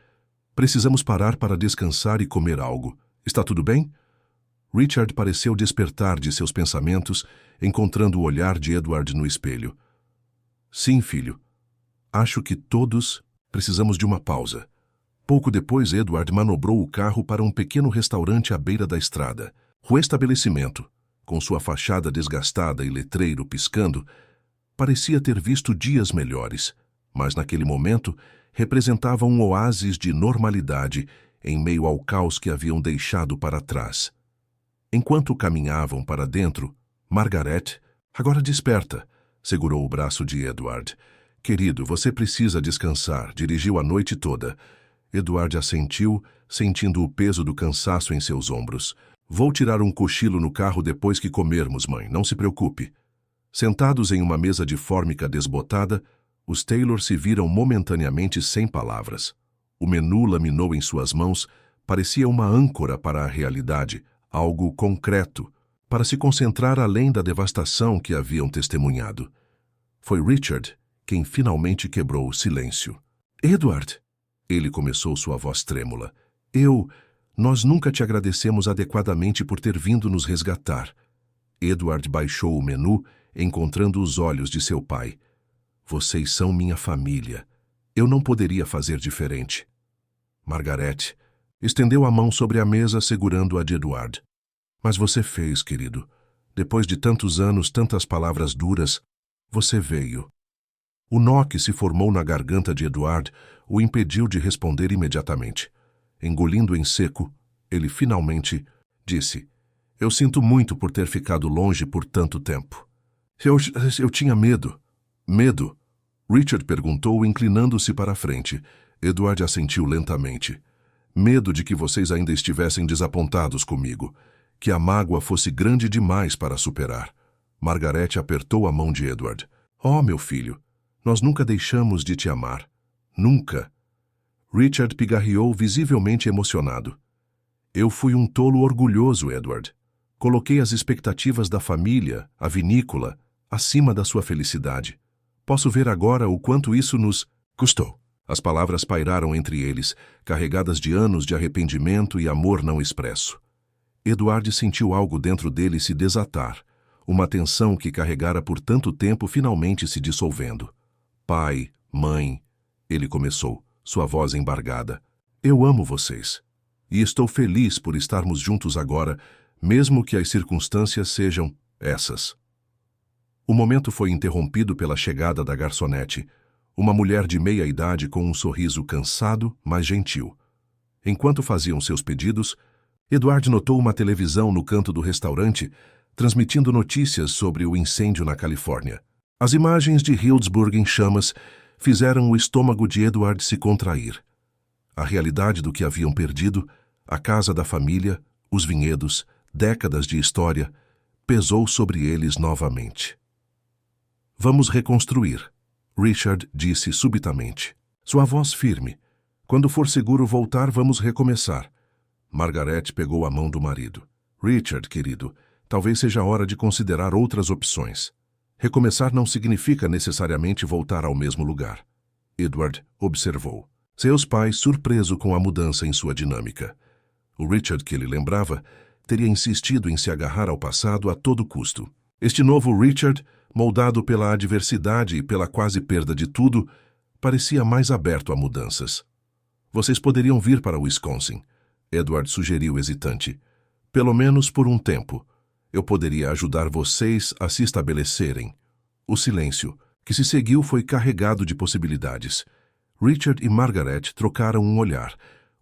Precisamos parar para descansar e comer algo. Está tudo bem? Richard pareceu despertar de seus pensamentos, encontrando o olhar de Edward no espelho. Sim, filho. Acho que todos precisamos de uma pausa. Pouco depois, Edward manobrou o carro para um pequeno restaurante à beira da estrada. O estabelecimento, com sua fachada desgastada e letreiro piscando, parecia ter visto dias melhores, mas naquele momento representava um oásis de normalidade em meio ao caos que haviam deixado para trás. Enquanto caminhavam para dentro, Margaret, agora desperta, segurou o braço de Edward. Querido, você precisa descansar, dirigiu a noite toda. Edward assentiu, sentindo o peso do cansaço em seus ombros. Vou tirar um cochilo no carro depois que comermos, mãe, não se preocupe. Sentados em uma mesa de fórmica desbotada, os Taylor se viram momentaneamente sem palavras. O menu laminou em suas mãos, parecia uma âncora para a realidade, algo concreto, para se concentrar além da devastação que haviam testemunhado. Foi Richard quem finalmente quebrou o silêncio. Edward, ele começou, sua voz trêmula. Nós nunca te agradecemos adequadamente por ter vindo nos resgatar. Edward baixou o menu, encontrando os olhos de seu pai. Vocês são minha família. Eu não poderia fazer diferente. Margaret estendeu a mão sobre a mesa, segurando-a de Edward. Mas você fez, querido. Depois de tantos anos, tantas palavras duras, você veio. O nó que se formou na garganta de Edward o impediu de responder imediatamente. Engolindo em seco, ele finalmente disse: Eu sinto muito por ter ficado longe por tanto tempo. Eu tinha medo. Medo? Richard perguntou, inclinando-se para a frente. Edward assentiu lentamente. Medo de que vocês ainda estivessem desapontados comigo, que a mágoa fosse grande demais para superar. Margaret apertou a mão de Edward. Oh, meu filho, nós nunca deixamos de te amar. Nunca. Richard pigarreou, visivelmente emocionado. Eu fui um tolo orgulhoso, Edward. Coloquei as expectativas da família, a vinícola, acima da sua felicidade. Posso ver agora o quanto isso nos custou. As palavras pairaram entre eles, carregadas de anos de arrependimento e amor não expresso. Edward sentiu algo dentro dele se desatar, uma tensão que carregara por tanto tempo finalmente se dissolvendo. Pai, mãe, ele começou, sua voz embargada. Eu amo vocês. E estou feliz por estarmos juntos agora, mesmo que as circunstâncias sejam essas. O momento foi interrompido pela chegada da garçonete, uma mulher de meia idade com um sorriso cansado, mas gentil. Enquanto faziam seus pedidos, Edward notou uma televisão no canto do restaurante, transmitindo notícias sobre o incêndio na Califórnia. As imagens de Healdsburg em chamas fizeram o estômago de Edward se contrair. A realidade do que haviam perdido, a casa da família, os vinhedos, décadas de história, pesou sobre eles novamente. Vamos reconstruir, Richard disse subitamente. Sua voz firme. Quando for seguro voltar, vamos recomeçar. Margaret pegou a mão do marido. Richard, querido, talvez seja a hora de considerar outras opções. Recomeçar não significa necessariamente voltar ao mesmo lugar. Edward observou. Seus pais, surpreso com a mudança em sua dinâmica. O Richard que ele lembrava teria insistido em se agarrar ao passado a todo custo. Este novo Richard, moldado pela adversidade e pela quase perda de tudo, parecia mais aberto a mudanças. Vocês poderiam vir para Wisconsin, Edward sugeriu hesitante. Pelo menos por um tempo. Eu poderia ajudar vocês a se estabelecerem. O silêncio, que se seguiu, foi carregado de possibilidades. Richard e Margaret trocaram um olhar,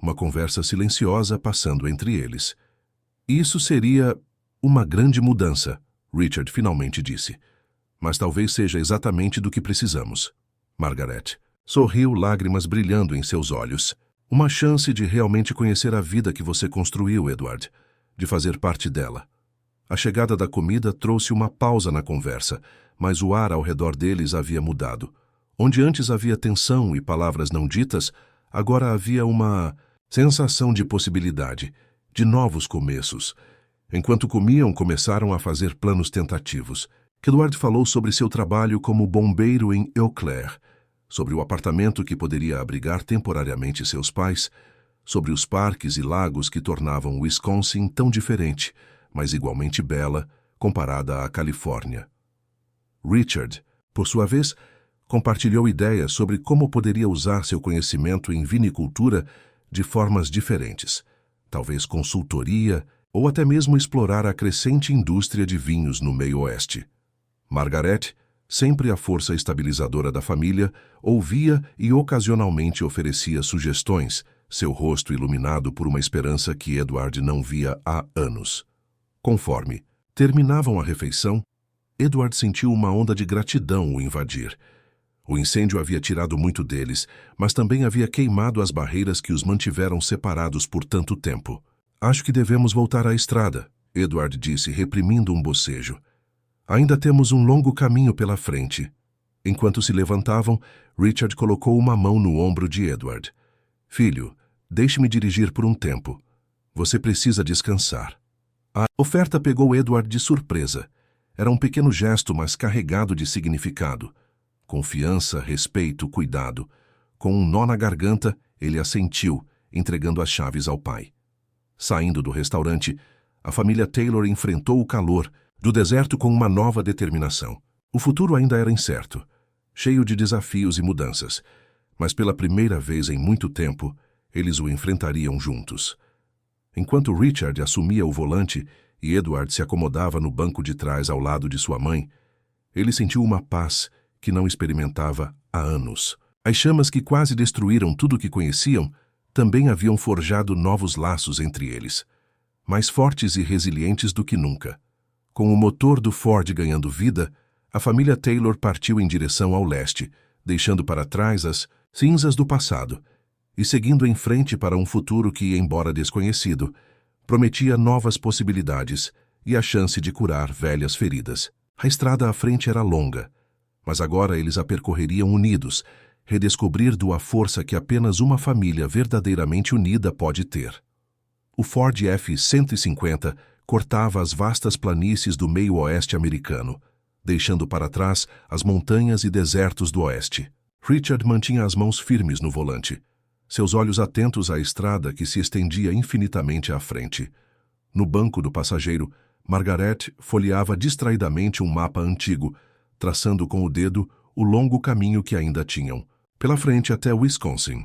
uma conversa silenciosa passando entre eles. Isso seria uma grande mudança, Richard finalmente disse. Mas talvez seja exatamente do que precisamos. Margaret sorriu, lágrimas brilhando em seus olhos. Uma chance de realmente conhecer a vida que você construiu, Edward, de fazer parte dela. A chegada da comida trouxe uma pausa na conversa, mas o ar ao redor deles havia mudado. Onde antes havia tensão e palavras não ditas, agora havia uma sensação de possibilidade, de novos começos. Enquanto comiam, começaram a fazer planos tentativos. Edward falou sobre seu trabalho como bombeiro em Eau Claire, sobre o apartamento que poderia abrigar temporariamente seus pais, sobre os parques e lagos que tornavam Wisconsin tão diferente, mas igualmente bela, comparada à Califórnia. Richard, por sua vez, compartilhou ideias sobre como poderia usar seu conhecimento em vinicultura de formas diferentes, talvez consultoria ou até mesmo explorar a crescente indústria de vinhos no meio-oeste. Margaret, sempre a força estabilizadora da família, ouvia e ocasionalmente oferecia sugestões, seu rosto iluminado por uma esperança que Edward não via há anos. Conforme terminavam a refeição, Edward sentiu uma onda de gratidão o invadir. O incêndio havia tirado muito deles, mas também havia queimado as barreiras que os mantiveram separados por tanto tempo. Acho que devemos voltar à estrada, Edward disse, reprimindo um bocejo. Ainda temos um longo caminho pela frente. Enquanto se levantavam, Richard colocou uma mão no ombro de Edward. Filho, deixe-me dirigir por um tempo. Você precisa descansar. A oferta pegou Edward de surpresa. Era um pequeno gesto, mas carregado de significado. Confiança, respeito, cuidado. Com um nó na garganta, ele assentiu, entregando as chaves ao pai. Saindo do restaurante, a família Taylor enfrentou o calor do deserto com uma nova determinação. O futuro ainda era incerto, cheio de desafios e mudanças, mas pela primeira vez em muito tempo, eles o enfrentariam juntos. Enquanto Richard assumia o volante e Edward se acomodava no banco de trás ao lado de sua mãe, ele sentiu uma paz que não experimentava há anos. As chamas que quase destruíram tudo o que conheciam também haviam forjado novos laços entre eles, mais fortes e resilientes do que nunca. Com o motor do Ford ganhando vida, a família Taylor partiu em direção ao leste, deixando para trás as cinzas do passado e seguindo em frente para um futuro que, embora desconhecido, prometia novas possibilidades e a chance de curar velhas feridas. A estrada à frente era longa, mas agora eles a percorreriam unidos, redescobrindo a força que apenas uma família verdadeiramente unida pode ter. O Ford F-150 cortava as vastas planícies do meio-oeste americano, deixando para trás as montanhas e desertos do oeste. Richard mantinha as mãos firmes no volante, seus olhos atentos à estrada que se estendia infinitamente à frente. No banco do passageiro, Margaret folheava distraidamente um mapa antigo, traçando com o dedo o longo caminho que ainda tinham, pela frente até Wisconsin.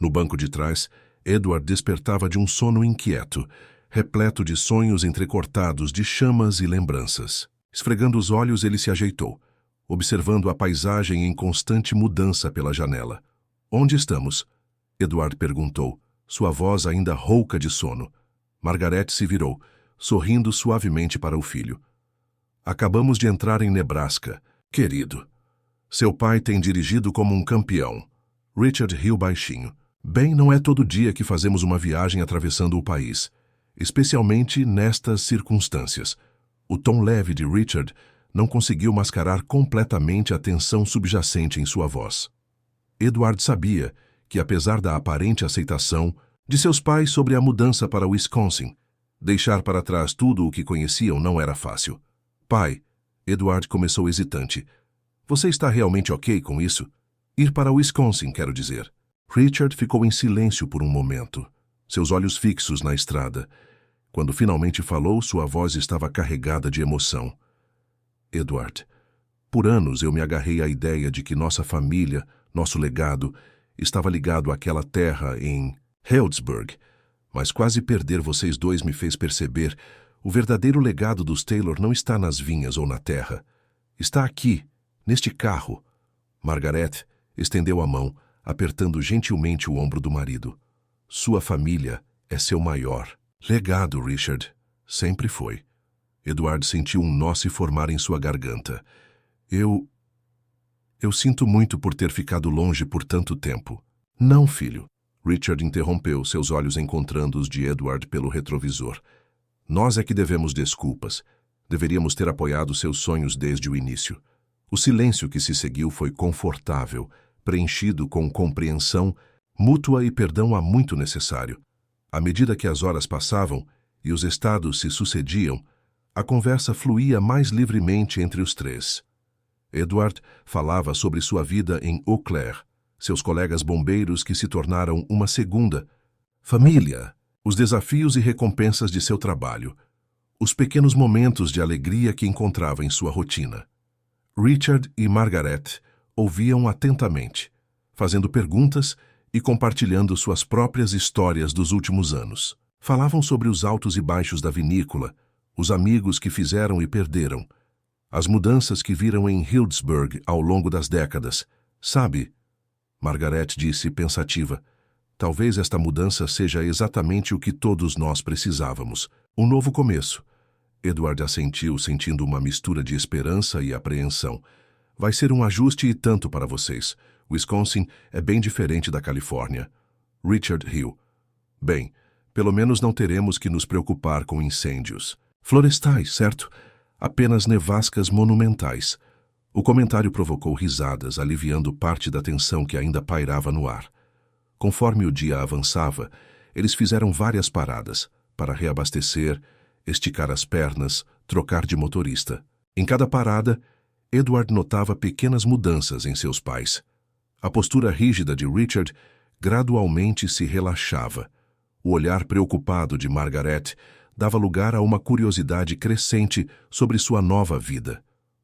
No banco de trás, Edward despertava de um sono inquieto, repleto de sonhos entrecortados de chamas e lembranças. Esfregando os olhos, ele se ajeitou, observando a paisagem em constante mudança pela janela. Onde estamos? Edward perguntou, sua voz ainda rouca de sono. Margaret se virou, sorrindo suavemente para o filho. Acabamos de entrar em Nebraska, querido. Seu pai tem dirigido como um campeão. Richard riu baixinho. Bem, não é todo dia que fazemos uma viagem atravessando o país, especialmente nestas circunstâncias. O tom leve de Richard não conseguiu mascarar completamente a tensão subjacente em sua voz. Edward sabia que, apesar da aparente aceitação de seus pais sobre a mudança para Wisconsin, deixar para trás tudo o que conheciam não era fácil. Pai, Edward começou hesitante. Você está realmente ok com isso? Ir para Wisconsin, quero dizer. Richard ficou em silêncio por um momento, seus olhos fixos na estrada. Quando finalmente falou, sua voz estava carregada de emoção. Edward, por anos eu me agarrei à ideia de que nossa família, nosso legado, estava ligado àquela terra em Healdsburg, mas quase perder vocês dois me fez perceber o verdadeiro legado dos Taylor não está nas vinhas ou na terra. Está aqui, neste carro. Margaret estendeu a mão, apertando gentilmente o ombro do marido. Sua família é seu maior legado, Richard. Sempre foi. Edward sentiu um nó se formar em sua garganta. Eu sinto muito por ter ficado longe por tanto tempo. Não, filho. Richard interrompeu, seus olhos encontrando os de Edward pelo retrovisor. Nós é que devemos desculpas. Deveríamos ter apoiado seus sonhos desde o início. O silêncio que se seguiu foi confortável, preenchido com compreensão mútua e perdão há muito necessário. À medida que as horas passavam e os estados se sucediam, a conversa fluía mais livremente entre os três. Edward falava sobre sua vida em Eau Claire, seus colegas bombeiros que se tornaram uma segunda família, os desafios e recompensas de seu trabalho, os pequenos momentos de alegria que encontrava em sua rotina. Richard e Margaret ouviam atentamente, fazendo perguntas e compartilhando suas próprias histórias dos últimos anos. Falavam sobre os altos e baixos da vinícola, os amigos que fizeram e perderam, as mudanças que viram em Healdsburg ao longo das décadas. Sabe, Margaret disse pensativa, talvez esta mudança seja exatamente o que todos nós precisávamos. Um novo começo. Edward assentiu, sentindo uma mistura de esperança e apreensão. Vai ser um ajuste e tanto para vocês. Wisconsin é bem diferente da Califórnia. Richard riu. Bem, pelo menos não teremos que nos preocupar com incêndios florestais, certo? Apenas nevascas monumentais. O comentário provocou risadas, aliviando parte da tensão que ainda pairava no ar. Conforme o dia avançava, eles fizeram várias paradas para reabastecer, esticar as pernas, trocar de motorista. Em cada parada, Edward notava pequenas mudanças em seus pais. A postura rígida de Richard gradualmente se relaxava. O olhar preocupado de Margaret dava lugar a uma curiosidade crescente sobre sua nova vida.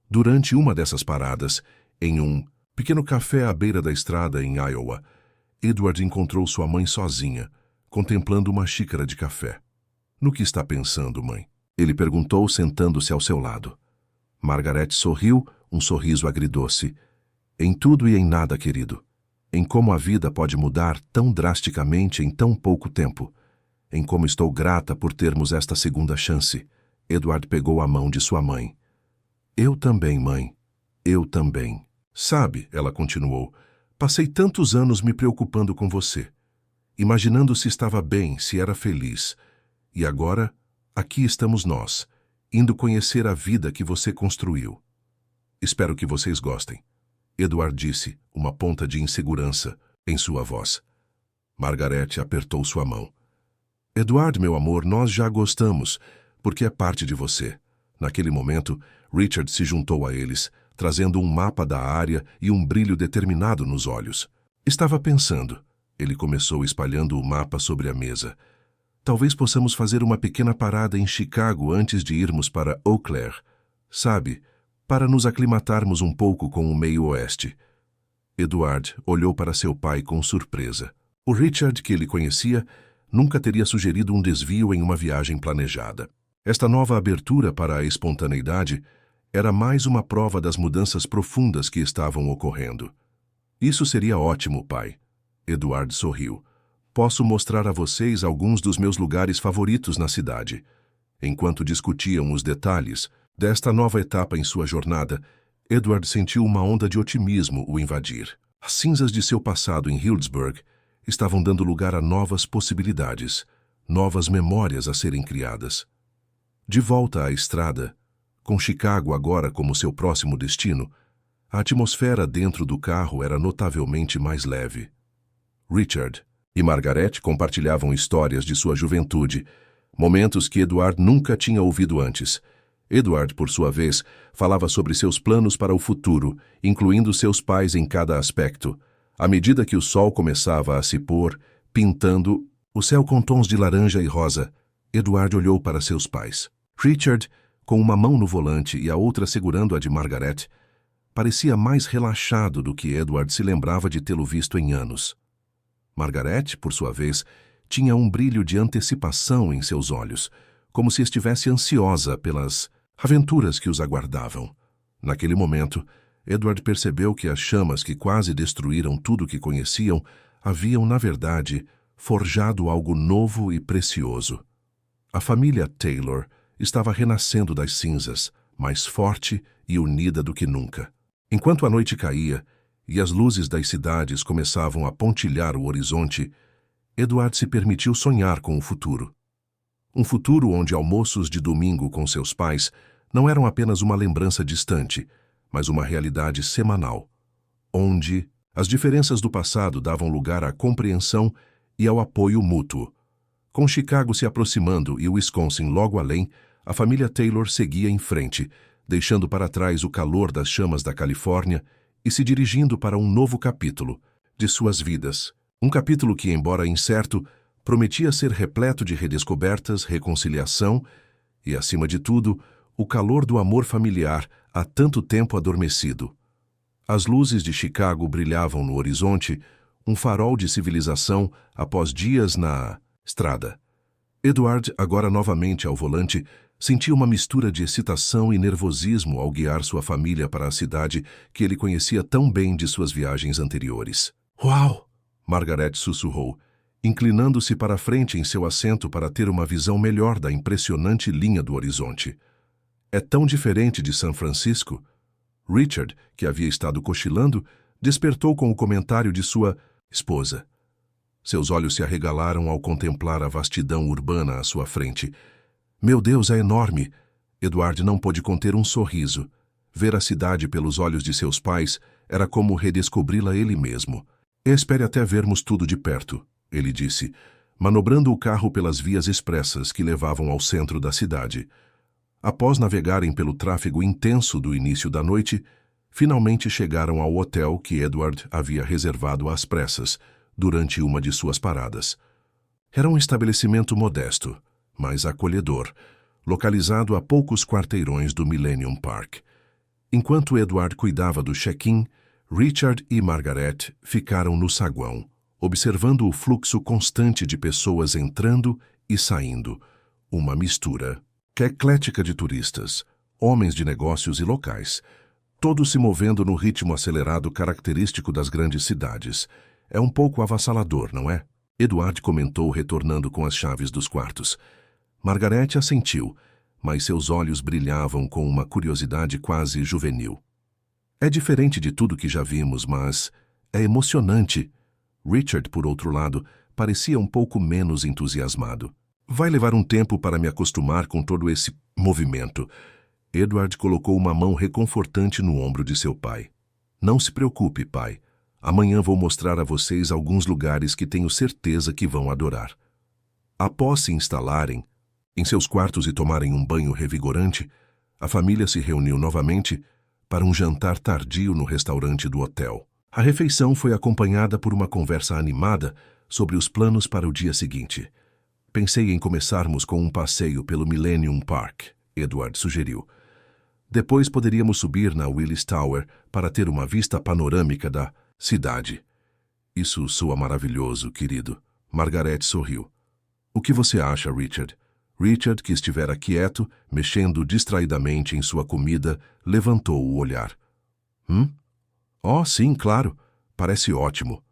Durante uma dessas paradas, em um pequeno café à beira da estrada em Iowa, Edward encontrou sua mãe sozinha, contemplando uma xícara de café. No que está pensando, mãe? Ele perguntou, sentando-se ao seu lado. Margaret sorriu, um sorriso agridoce. Em tudo e em nada, querido. Em como a vida pode mudar tão drasticamente em tão pouco tempo. Em como estou grata por termos esta segunda chance. Edward pegou a mão de sua mãe. Eu também, mãe. Eu também. Sabe, ela continuou, passei tantos anos me preocupando com você, imaginando se estava bem, se era feliz. E agora, aqui estamos nós, indo conhecer a vida que você construiu. Espero que vocês gostem. Edward disse, uma ponta de insegurança em sua voz. Margaret apertou sua mão. Edward, meu amor, nós já gostamos, porque é parte de você. Naquele momento, Richard se juntou a eles, trazendo um mapa da área e um brilho determinado nos olhos. Estava pensando. Ele começou espalhando o mapa sobre a mesa. Talvez possamos fazer uma pequena parada em Chicago antes de irmos para Eau Claire. Sabe, para nos aclimatarmos um pouco com o meio-oeste. Edward olhou para seu pai com surpresa. O Richard, que ele conhecia, nunca teria sugerido um desvio em uma viagem planejada. Esta nova abertura para a espontaneidade era mais uma prova das mudanças profundas que estavam ocorrendo. Isso seria ótimo, pai. Edward sorriu. Posso mostrar a vocês alguns dos meus lugares favoritos na cidade. Enquanto discutiam os detalhes desta nova etapa em sua jornada, Edward sentiu uma onda de otimismo o invadir. As cinzas de seu passado em Healdsburg estavam dando lugar a novas possibilidades, novas memórias a serem criadas. De volta à estrada, com Chicago agora como seu próximo destino, a atmosfera dentro do carro era notavelmente mais leve. Richard e Margaret compartilhavam histórias de sua juventude, momentos que Edward nunca tinha ouvido antes. Edward, por sua vez, falava sobre seus planos para o futuro, incluindo seus pais em cada aspecto. À medida que o sol começava a se pôr, pintando o céu com tons de laranja e rosa, Edward olhou para seus pais. Richard, com uma mão no volante e a outra segurando a de Margaret, parecia mais relaxado do que Edward se lembrava de tê-lo visto em anos. Margaret, por sua vez, tinha um brilho de antecipação em seus olhos, como se estivesse ansiosa pelas aventuras que os aguardavam. Naquele momento, Edward percebeu que as chamas que quase destruíram tudo que conheciam haviam, na verdade, forjado algo novo e precioso. A família Taylor estava renascendo das cinzas, mais forte e unida do que nunca. Enquanto a noite caía e as luzes das cidades começavam a pontilhar o horizonte, Edward se permitiu sonhar com o futuro. Um futuro onde almoços de domingo com seus pais não eram apenas uma lembrança distante, mas uma realidade semanal, onde as diferenças do passado davam lugar à compreensão e ao apoio mútuo. Com Chicago se aproximando e Wisconsin logo além, a família Taylor seguia em frente, deixando para trás o calor das chamas da Califórnia e se dirigindo para um novo capítulo de suas vidas. Um capítulo que, embora incerto, prometia ser repleto de redescobertas, reconciliação e, acima de tudo, o calor do amor familiar há tanto tempo adormecido. As luzes de Chicago brilhavam no horizonte, um farol de civilização após dias na estrada. Edward, agora novamente ao volante, sentia uma mistura de excitação e nervosismo ao guiar sua família para a cidade que ele conhecia tão bem de suas viagens anteriores. «Uau!» Margaret sussurrou, inclinando-se para a frente em seu assento para ter uma visão melhor da impressionante linha do horizonte. «É tão diferente de São Francisco?» Richard, que havia estado cochilando, despertou com o comentário de sua esposa. Seus olhos se arregalaram ao contemplar a vastidão urbana à sua frente. «Meu Deus, é enorme!» Edward não pôde conter um sorriso. Ver a cidade pelos olhos de seus pais era como redescobri-la ele mesmo. «Espere até vermos tudo de perto», ele disse, manobrando o carro pelas vias expressas que levavam ao centro da cidade. Após navegarem pelo tráfego intenso do início da noite, finalmente chegaram ao hotel que Edward havia reservado às pressas durante uma de suas paradas. Era um estabelecimento modesto, mas acolhedor, localizado a poucos quarteirões do Millennium Park. Enquanto Edward cuidava do check-in, Richard e Margaret ficaram no saguão, observando o fluxo constante de pessoas entrando e saindo, uma mistura eclética de turistas, homens de negócios e locais, todos se movendo no ritmo acelerado característico das grandes cidades. É um pouco avassalador, não é? Edward comentou, retornando com as chaves dos quartos. Margaret assentiu, mas seus olhos brilhavam com uma curiosidade quase juvenil. É diferente de tudo que já vimos, mas é emocionante. Richard, por outro lado, parecia um pouco menos entusiasmado. Vai levar um tempo para me acostumar com todo esse movimento. Edward colocou uma mão reconfortante no ombro de seu pai. Não se preocupe, pai. Amanhã vou mostrar a vocês alguns lugares que tenho certeza que vão adorar. Após se instalarem em seus quartos e tomarem um banho revigorante, a família se reuniu novamente para um jantar tardio no restaurante do hotel. A refeição foi acompanhada por uma conversa animada sobre os planos para o dia seguinte. Pensei em começarmos com um passeio pelo Millennium Park, Edward sugeriu. Depois poderíamos subir na Willis Tower para ter uma vista panorâmica da cidade. Isso soa maravilhoso, querido. Margaret sorriu. O que você acha, Richard? Richard, que estivera quieto, mexendo distraidamente em sua comida, levantou o olhar. Oh, sim, claro. Parece ótimo.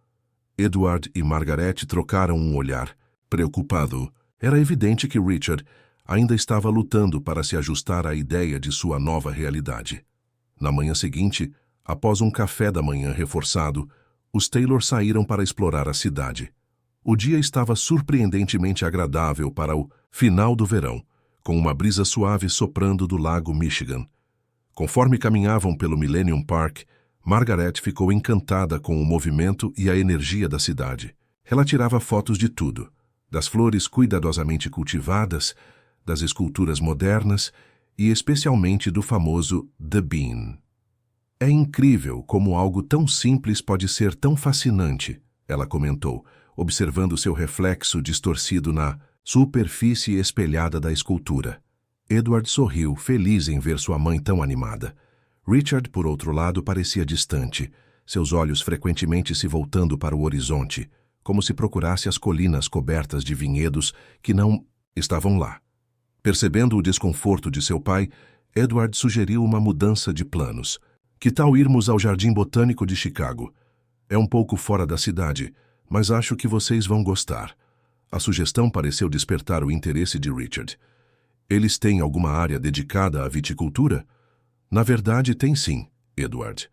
Edward e Margaret trocaram um olhar. Preocupado, era evidente que Richard ainda estava lutando para se ajustar à ideia de sua nova realidade. Na manhã seguinte, após um café da manhã reforçado, os Taylor saíram para explorar a cidade. O dia estava surpreendentemente agradável para o final do verão, com uma brisa suave soprando do lago Michigan. Conforme caminhavam pelo Millennium Park, Margaret ficou encantada com o movimento e a energia da cidade. Ela tirava fotos de tudo, das flores cuidadosamente cultivadas, das esculturas modernas e especialmente do famoso The Bean. É incrível como algo tão simples pode ser tão fascinante, ela comentou, observando seu reflexo distorcido na superfície espelhada da escultura. Edward sorriu, feliz em ver sua mãe tão animada. Richard, por outro lado, parecia distante, seus olhos frequentemente se voltando para o horizonte, como se procurasse as colinas cobertas de vinhedos que não estavam lá. Percebendo o desconforto de seu pai, Edward sugeriu uma mudança de planos. Que tal irmos ao Jardim Botânico de Chicago? É um pouco fora da cidade, mas acho que vocês vão gostar. A sugestão pareceu despertar o interesse de Richard. Eles têm alguma área dedicada à viticultura? Na verdade, tem sim, Edward.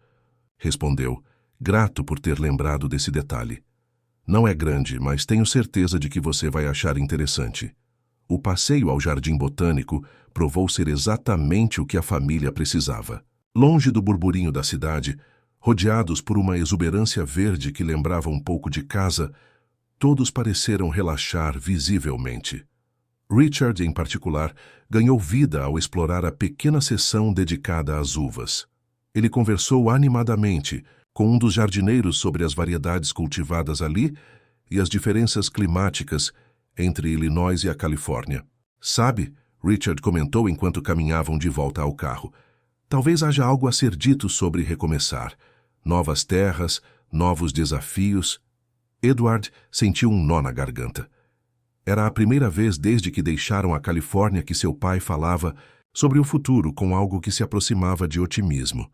Respondeu, grato por ter lembrado desse detalhe. Não é grande, mas tenho certeza de que você vai achar interessante. O passeio ao Jardim Botânico provou ser exatamente o que a família precisava. Longe do burburinho da cidade, rodeados por uma exuberância verde que lembrava um pouco de casa, todos pareceram relaxar visivelmente. Richard, em particular, ganhou vida ao explorar a pequena seção dedicada às uvas. Ele conversou animadamente com um dos jardineiros sobre as variedades cultivadas ali e as diferenças climáticas entre Illinois e a Califórnia. Sabe, Richard comentou enquanto caminhavam de volta ao carro, talvez haja algo a ser dito sobre recomeçar. Novas terras, novos desafios. Edward sentiu um nó na garganta. Era a primeira vez desde que deixaram a Califórnia que seu pai falava sobre o futuro com algo que se aproximava de otimismo.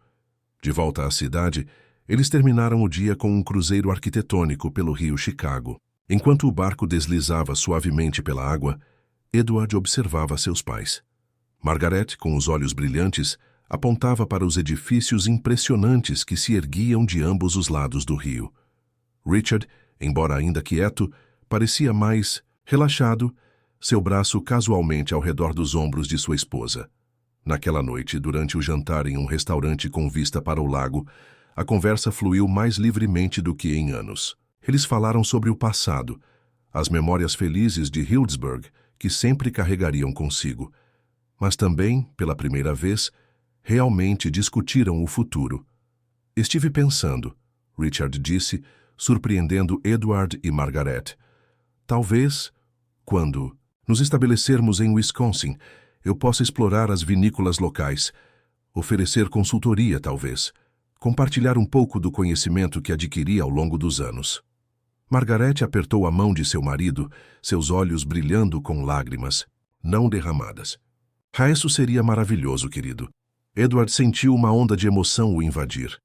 De volta à cidade, eles terminaram o dia com um cruzeiro arquitetônico pelo rio Chicago. Enquanto o barco deslizava suavemente pela água, Edward observava seus pais. Margaret, com os olhos brilhantes, apontava para os edifícios impressionantes que se erguiam de ambos os lados do rio. Richard, embora ainda quieto, parecia mais relaxado, seu braço casualmente ao redor dos ombros de sua esposa. Naquela noite, durante o jantar em um restaurante com vista para o lago, a conversa fluiu mais livremente do que em anos. Eles falaram sobre o passado, as memórias felizes de Healdsburg, que sempre carregariam consigo. Mas também, pela primeira vez, realmente discutiram o futuro. Estive pensando, Richard disse, surpreendendo Edward e Margaret. Talvez, quando nos estabelecermos em Wisconsin, eu possa explorar as vinícolas locais, oferecer consultoria, talvez, compartilhar um pouco do conhecimento que adquiri ao longo dos anos. Margaret apertou a mão de seu marido, seus olhos brilhando com lágrimas, não derramadas. Isso seria maravilhoso, querido. Edward sentiu uma onda de emoção o invadir.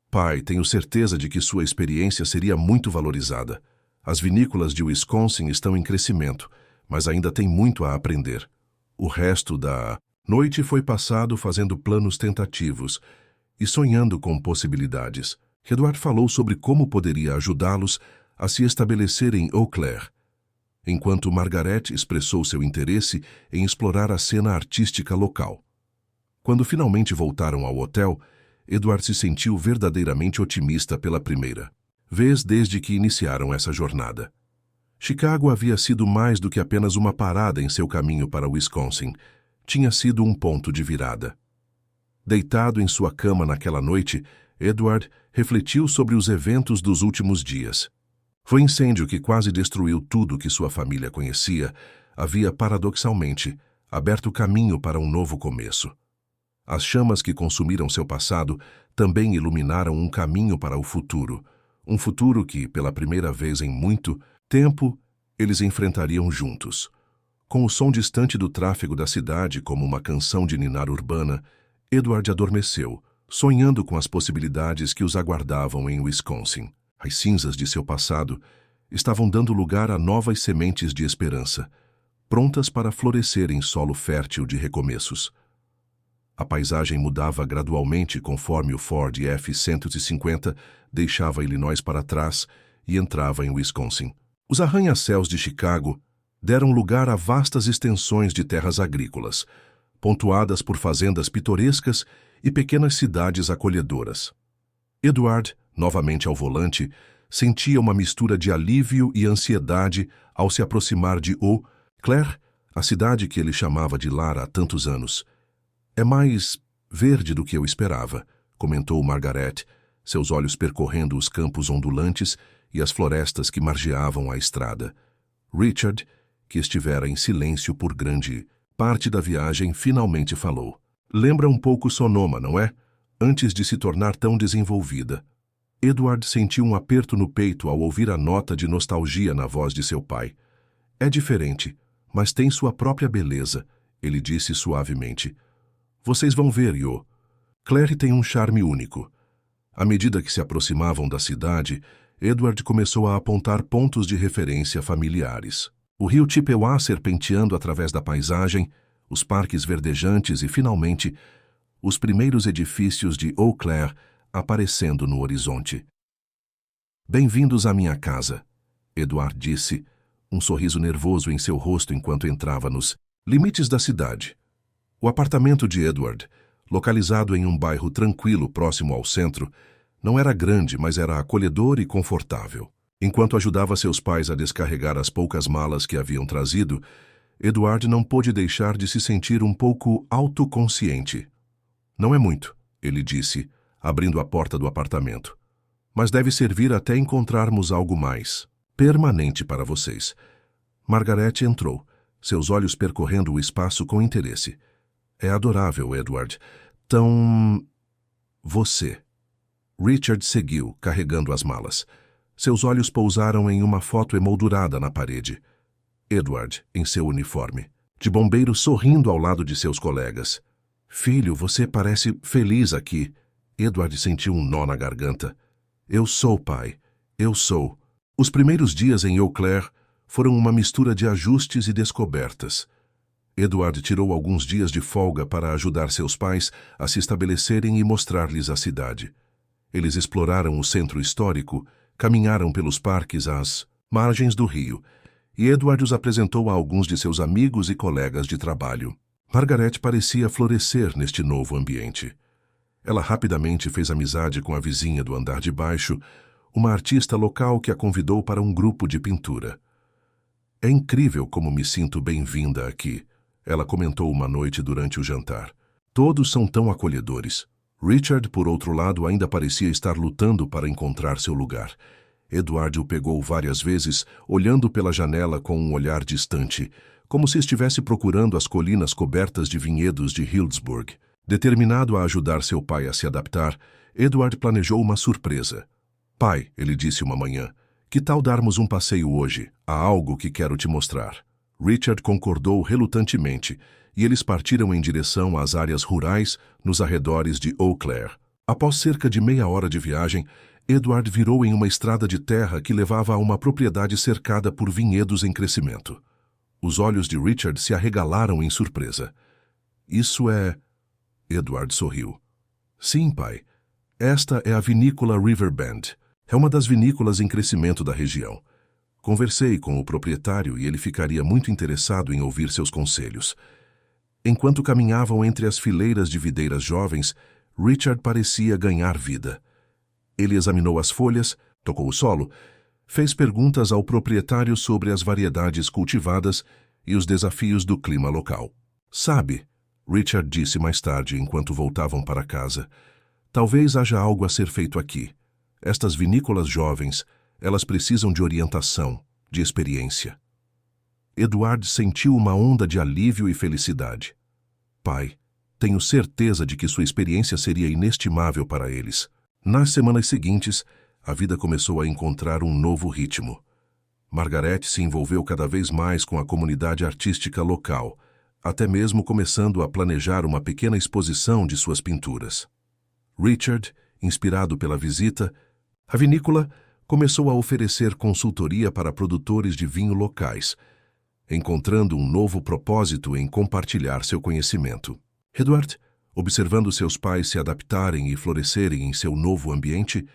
Pai, tenho certeza de que sua experiência seria muito valorizada. As vinícolas de Wisconsin estão em crescimento, mas ainda tem muito a aprender. O resto da noite foi passado fazendo planos tentativos e sonhando com possibilidades. Edward falou sobre como poderia ajudá-los a se estabelecer em Eau Claire, enquanto Margaret expressou seu interesse em explorar a cena artística local. Quando finalmente voltaram ao hotel, Edward se sentiu verdadeiramente otimista pela primeira vez desde que iniciaram essa jornada. Chicago havia sido mais do que apenas uma parada em seu caminho para Wisconsin. Tinha sido um ponto de virada. Deitado em sua cama naquela noite, Edward refletiu sobre os eventos dos últimos dias. O incêndio que quase destruiu tudo que sua família conhecia havia, paradoxalmente, aberto caminho para um novo começo. As chamas que consumiram seu passado também iluminaram um caminho para o futuro, um futuro que, pela primeira vez em muito tempo, eles enfrentariam juntos. Com o som distante do tráfego da cidade como uma canção de ninar urbana, Edward adormeceu, sonhando com as possibilidades que os aguardavam em Wisconsin. As cinzas de seu passado estavam dando lugar a novas sementes de esperança, prontas para florescer em solo fértil de recomeços. A paisagem mudava gradualmente conforme o Ford F-150 deixava Illinois para trás e entrava em Wisconsin. Os arranha-céus de Chicago deram lugar a vastas extensões de terras agrícolas, pontuadas por fazendas pitorescas e pequenas cidades acolhedoras. Edward, novamente ao volante, sentia uma mistura de alívio e ansiedade ao se aproximar de Eau Claire, a cidade que ele chamava de lar há tantos anos. É mais verde do que eu esperava, comentou Margaret, seus olhos percorrendo os campos ondulantes e as florestas que margeavam a estrada. Richard, que estivera em silêncio por grande parte da viagem, finalmente falou. Lembra um pouco Sonoma, não é? Antes de se tornar tão desenvolvida. Edward sentiu um aperto no peito ao ouvir a nota de nostalgia na voz de seu pai. É diferente, mas tem sua própria beleza, ele disse suavemente. Vocês vão ver, Yo. Claire tem um charme único. À medida que se aproximavam da cidade, Edward começou a apontar pontos de referência familiares. O rio Chippewa serpenteando através da paisagem, os parques verdejantes e, finalmente, os primeiros edifícios de Eau Claire aparecendo no horizonte. Bem-vindos à minha casa, Edward disse, um sorriso nervoso em seu rosto enquanto entrava nos limites da cidade. O apartamento de Edward, localizado em um bairro tranquilo próximo ao centro, não era grande, mas era acolhedor e confortável. Enquanto ajudava seus pais a descarregar as poucas malas que haviam trazido, Edward não pôde deixar de se sentir um pouco autoconsciente. Não é muito, ele disse, abrindo a porta do apartamento. Mas deve servir até encontrarmos algo mais permanente para vocês. Margaret entrou, seus olhos percorrendo o espaço com interesse. É adorável, Edward. Tão... você. Richard seguiu, carregando as malas. Seus olhos pousaram em uma foto emoldurada na parede. Edward, em seu uniforme, de bombeiro sorrindo ao lado de seus colegas. Filho, você parece feliz aqui. Edward sentiu um nó na garganta. Eu sou, pai. Eu sou. Os primeiros dias em Eau Claire foram uma mistura de ajustes e descobertas. Edward tirou alguns dias de folga para ajudar seus pais a se estabelecerem e mostrar-lhes a cidade. Eles exploraram o centro histórico, caminharam pelos parques às margens do rio, e Edward os apresentou a alguns de seus amigos e colegas de trabalho. Margaret parecia florescer neste novo ambiente. Ela rapidamente fez amizade com a vizinha do andar de baixo, uma artista local que a convidou para um grupo de pintura. É incrível como me sinto bem-vinda aqui, ela comentou uma noite durante o jantar. Todos são tão acolhedores. Richard, por outro lado, ainda parecia estar lutando para encontrar seu lugar. Edward o pegou várias vezes, olhando pela janela com um olhar distante, como se estivesse procurando as colinas cobertas de vinhedos de Healdsburg. Determinado a ajudar seu pai a se adaptar, Edward planejou uma surpresa. Pai, ele disse uma manhã, que tal darmos um passeio hoje? Há algo que quero te mostrar. Richard concordou relutantemente, e eles partiram em direção às áreas rurais nos arredores de Eau Claire. Após cerca de meia hora de viagem, Edward virou em uma estrada de terra que levava a uma propriedade cercada por vinhedos em crescimento. Os olhos de Richard se arregalaram em surpresa. Isso é... Edward sorriu. Sim, pai. Esta é a vinícola Riverbend. É uma das vinícolas em crescimento da região. Conversei com o proprietário e ele ficaria muito interessado em ouvir seus conselhos. Enquanto caminhavam entre as fileiras de videiras jovens, Richard parecia ganhar vida. Ele examinou as folhas, tocou o solo, fez perguntas ao proprietário sobre as variedades cultivadas e os desafios do clima local. Sabe, Richard disse mais tarde enquanto voltavam para casa, talvez haja algo a ser feito aqui. Estas vinícolas jovens, elas precisam de orientação, de experiência. Edward sentiu uma onda de alívio e felicidade. Pai, tenho certeza de que sua experiência seria inestimável para eles. Nas semanas seguintes, a vida começou a encontrar um novo ritmo. Margaret se envolveu cada vez mais com a comunidade artística local, até mesmo começando a planejar uma pequena exposição de suas pinturas. Richard, inspirado pela visita, a vinícola começou a oferecer consultoria para produtores de vinho locais, encontrando um novo propósito em compartilhar seu conhecimento. Edward, Observando seus pais se adaptarem e florescerem em seu novo ambiente,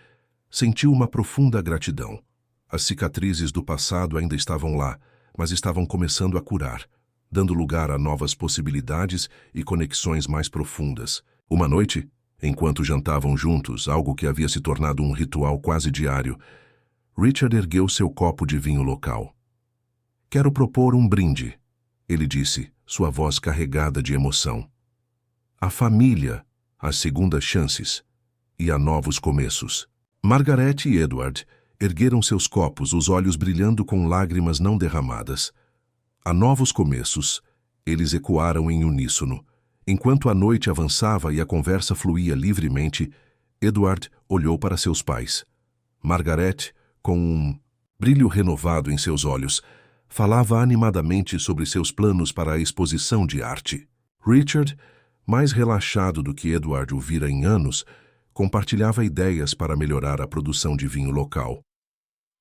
sentiu uma profunda gratidão. As cicatrizes do passado ainda estavam lá, mas estavam começando a curar, dando lugar a novas possibilidades e conexões mais profundas. Uma noite, enquanto jantavam juntos, algo que havia se tornado um ritual quase diário, Richard ergueu seu copo de vinho local. "Quero propor um brinde", ele disse, sua voz carregada de emoção. "A família, as segundas chances e a novos começos." Margaret e Edward ergueram seus copos, os olhos brilhando com lágrimas não derramadas. "A novos começos", eles ecoaram em uníssono. Enquanto a noite avançava e a conversa fluía livremente, Edward olhou para seus pais. Margaret, com um brilho renovado em seus olhos, falava animadamente sobre seus planos para a exposição de arte. Richard, mais relaxado do que Edward o vira em anos, compartilhava ideias para melhorar a produção de vinho local.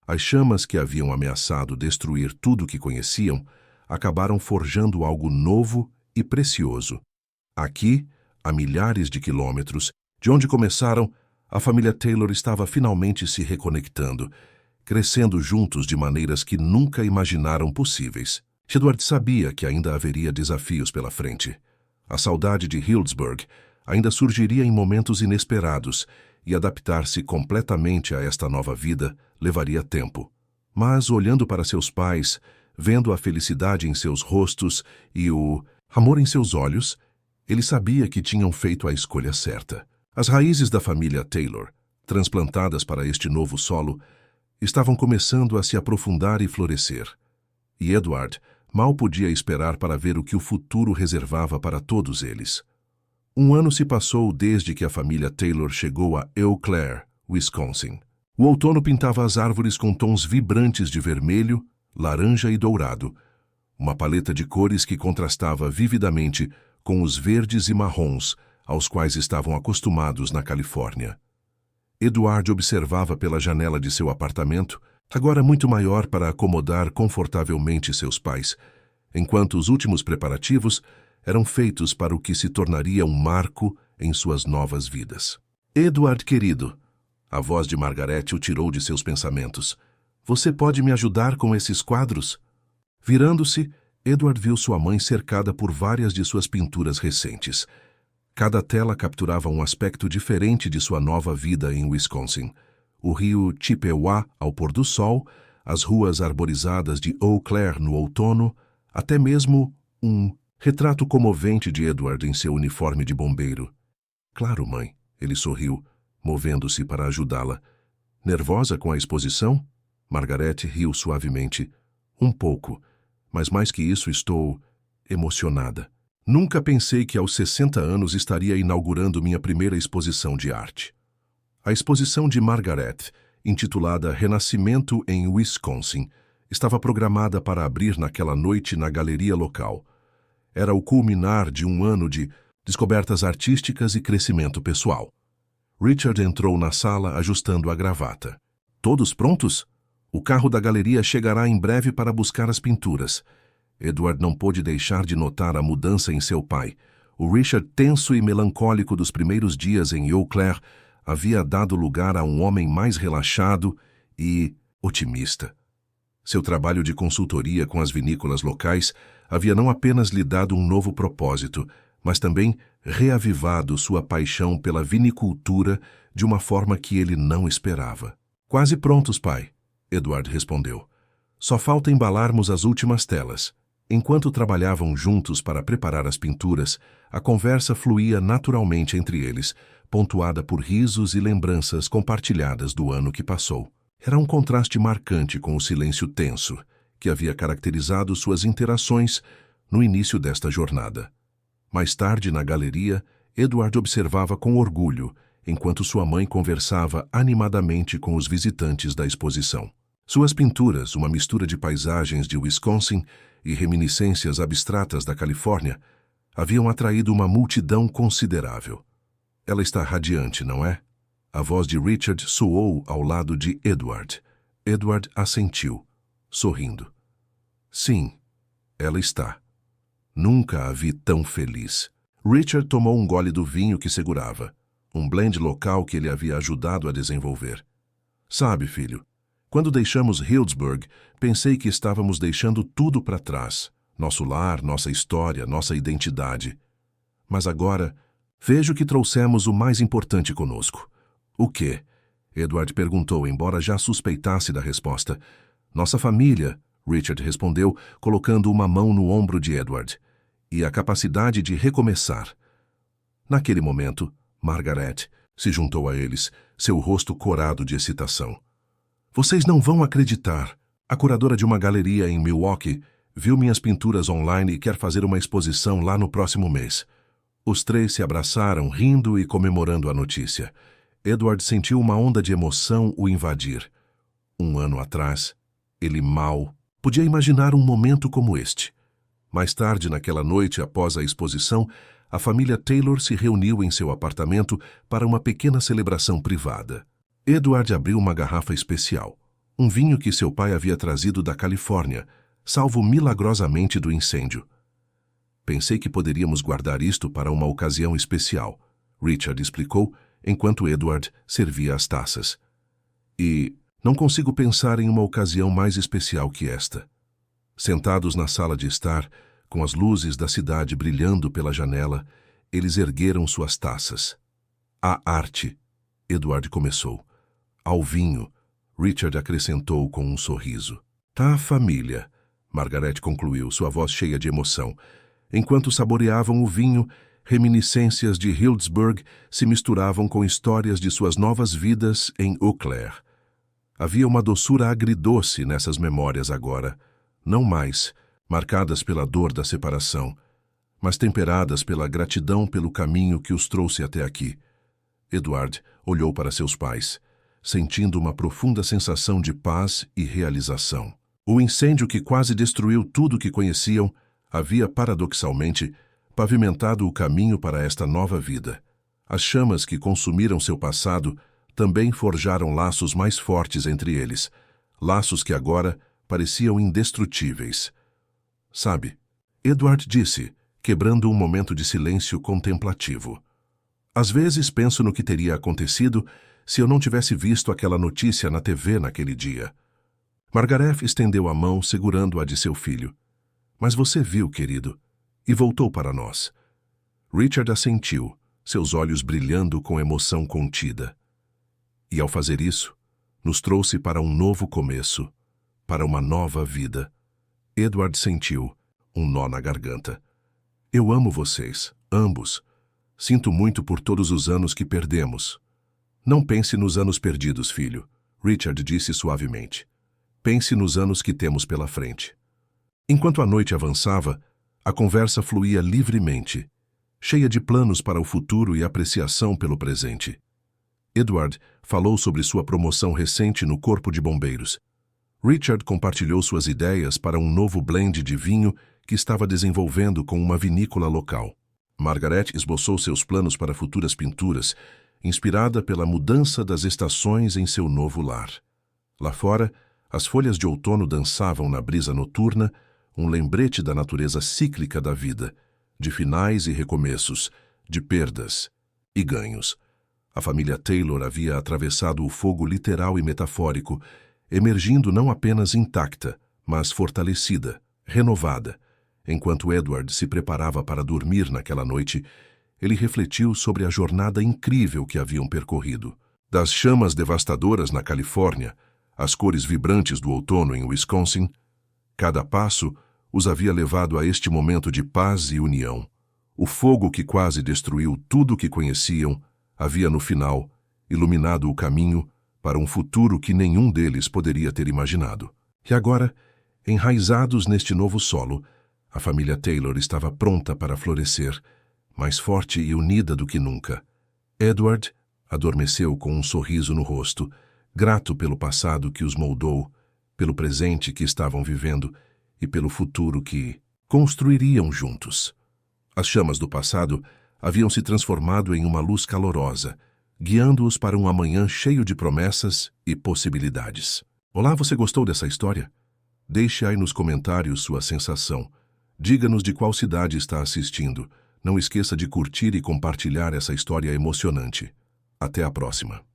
As chamas que haviam ameaçado destruir tudo o que conheciam acabaram forjando algo novo e precioso. Aqui, a milhares de quilômetros, de onde começaram, a família Taylor estava finalmente se reconectando, crescendo juntos de maneiras que nunca imaginaram possíveis. Edward sabia que ainda haveria desafios pela frente. A saudade de Healdsburg ainda surgiria em momentos inesperados, e adaptar-se completamente a esta nova vida levaria tempo. Mas, olhando para seus pais, vendo a felicidade em seus rostos e o amor em seus olhos, ele sabia que tinham feito a escolha certa. As raízes da família Taylor, transplantadas para este novo solo, estavam começando a se aprofundar e florescer. E Edward mal podia esperar para ver o que o futuro reservava para todos eles. Um ano se passou desde que a família Taylor chegou a Eau Claire, Wisconsin. O outono pintava as árvores com tons vibrantes de vermelho, laranja e dourado, uma paleta de cores que contrastava vividamente com os verdes e marrons aos quais estavam acostumados na Califórnia. Edward observava pela janela de seu apartamento, agora muito maior para acomodar confortavelmente seus pais, enquanto os últimos preparativos eram feitos para o que se tornaria um marco em suas novas vidas. "Edward, querido", a voz de Margaret o tirou de seus pensamentos. "Você pode me ajudar com esses quadros?" Virando-se, Edward viu sua mãe cercada por várias de suas pinturas recentes. Cada tela capturava um aspecto diferente de sua nova vida em Wisconsin. O rio Chippewa ao pôr do sol, as ruas arborizadas de Eau Claire no outono, até mesmo um retrato comovente de Edward em seu uniforme de bombeiro. "Claro, mãe", ele sorriu, movendo-se para ajudá-la. "Nervosa com a exposição?" Margaret riu suavemente. "Um pouco, mas mais que isso estou emocionada. Nunca pensei que aos 60 anos estaria inaugurando minha primeira exposição de arte." A exposição de Margaret, intitulada Renascimento em Wisconsin, estava programada para abrir naquela noite na galeria local. Era o culminar de um ano de descobertas artísticas e crescimento pessoal. Richard entrou na sala ajustando a gravata. "Todos prontos? O carro da galeria chegará em breve para buscar as pinturas." Edward não pôde deixar de notar a mudança em seu pai. O Richard tenso e melancólico dos primeiros dias em Eau Claire havia dado lugar a um homem mais relaxado e otimista. Seu trabalho de consultoria com as vinícolas locais havia não apenas lhe dado um novo propósito, mas também reavivado sua paixão pela vinicultura de uma forma que ele não esperava. "Quase prontos, pai", Edward respondeu. "Só falta embalarmos as últimas telas." Enquanto trabalhavam juntos para preparar as pinturas, a conversa fluía naturalmente entre eles, pontuada por risos e lembranças compartilhadas do ano que passou. Era um contraste marcante com o silêncio tenso que havia caracterizado suas interações no início desta jornada. Mais tarde, na galeria, Edward observava com orgulho, enquanto sua mãe conversava animadamente com os visitantes da exposição. Suas pinturas, uma mistura de paisagens de Wisconsin e reminiscências abstratas da Califórnia, haviam atraído uma multidão considerável. "Ela está radiante, não é?" A voz de Richard soou ao lado de Edward. Edward assentiu, sorrindo. "Sim, ela está. Nunca a vi tão feliz." Richard tomou um gole do vinho que segurava, um blend local que ele havia ajudado a desenvolver. Sabe, filho, quando deixamos Healdsburg, pensei que estávamos deixando tudo para trás. Nosso lar, nossa história, nossa identidade. Mas agora, vejo que trouxemos o mais importante conosco. O quê? Edward perguntou, embora já suspeitasse da resposta. Nossa família, Richard respondeu, colocando uma mão no ombro de Edward. E a capacidade de recomeçar. Naquele momento, Margaret se juntou a eles, seu rosto corado de excitação. Vocês não vão acreditar. A curadora de uma galeria em Milwaukee viu minhas pinturas online e quer fazer uma exposição lá no próximo mês. Os três se abraçaram, rindo e comemorando a notícia. Edward sentiu uma onda de emoção o invadir. 1 ano atrás, ele mal podia imaginar um momento como este. Mais tarde, naquela noite, após a exposição, a família Taylor se reuniu em seu apartamento para uma pequena celebração privada. Edward abriu uma garrafa especial, um vinho que seu pai havia trazido da Califórnia, salvo milagrosamente do incêndio. Pensei que poderíamos guardar isto para uma ocasião especial, Richard explicou, enquanto Edward servia as taças. E não consigo pensar em uma ocasião mais especial que esta. Sentados na sala de estar, com as luzes da cidade brilhando pela janela, eles ergueram suas taças. À arte, Edward começou. Ao vinho, Richard acrescentou com um sorriso. À família, Margaret concluiu, sua voz cheia de emoção. Enquanto saboreavam o vinho, reminiscências de Healdsburg se misturavam com histórias de suas novas vidas em Eau Claire. Havia uma doçura agridoce nessas memórias agora, não mais marcadas pela dor da separação, mas temperadas pela gratidão pelo caminho que os trouxe até aqui. Edward olhou para seus pais, sentindo uma profunda sensação de paz e realização. O incêndio que quase destruiu tudo que conheciam havia, paradoxalmente, pavimentado o caminho para esta nova vida. As chamas que consumiram seu passado também forjaram laços mais fortes entre eles, laços que agora pareciam indestrutíveis. Sabe, Edward disse, quebrando um momento de silêncio contemplativo. Às vezes penso no que teria acontecido se eu não tivesse visto aquela notícia na TV naquele dia. Margaret estendeu a mão segurando a de seu filho. Mas você viu, querido, e voltou para nós. Richard assentiu, seus olhos brilhando com emoção contida. E ao fazer isso, nos trouxe para um novo começo, para uma nova vida. Edward sentiu um nó na garganta. Eu amo vocês, ambos. Sinto muito por todos os anos que perdemos. Não pense nos anos perdidos, filho, Richard disse suavemente. Pense nos anos que temos pela frente. Enquanto a noite avançava, a conversa fluía livremente, cheia de planos para o futuro e apreciação pelo presente. Edward falou sobre sua promoção recente no Corpo de Bombeiros. Richard compartilhou suas ideias para um novo blend de vinho que estava desenvolvendo com uma vinícola local. Margaret esboçou seus planos para futuras pinturas, inspirada pela mudança das estações em seu novo lar. Lá fora, as folhas de outono dançavam na brisa noturna, um lembrete da natureza cíclica da vida, de finais e recomeços, de perdas e ganhos. A família Taylor havia atravessado o fogo literal e metafórico, emergindo não apenas intacta, mas fortalecida, renovada. Enquanto Edward se preparava para dormir naquela noite, ele refletiu sobre a jornada incrível que haviam percorrido. Das chamas devastadoras na Califórnia, às cores vibrantes do outono em Wisconsin, cada passo os havia levado a este momento de paz e união. O fogo que quase destruiu tudo o que conheciam havia, no final, iluminado o caminho para um futuro que nenhum deles poderia ter imaginado. E agora, enraizados neste novo solo, a família Taylor estava pronta para florescer, mais forte e unida do que nunca. Edward adormeceu com um sorriso no rosto, grato pelo passado que os moldou, pelo presente que estavam vivendo e pelo futuro que construiriam juntos. As chamas do passado haviam se transformado em uma luz calorosa, guiando-os para um amanhã cheio de promessas e possibilidades. Olá, você gostou dessa história? Deixe aí nos comentários sua sensação. Diga-nos de qual cidade está assistindo. Não esqueça de curtir e compartilhar essa história emocionante. Até a próxima.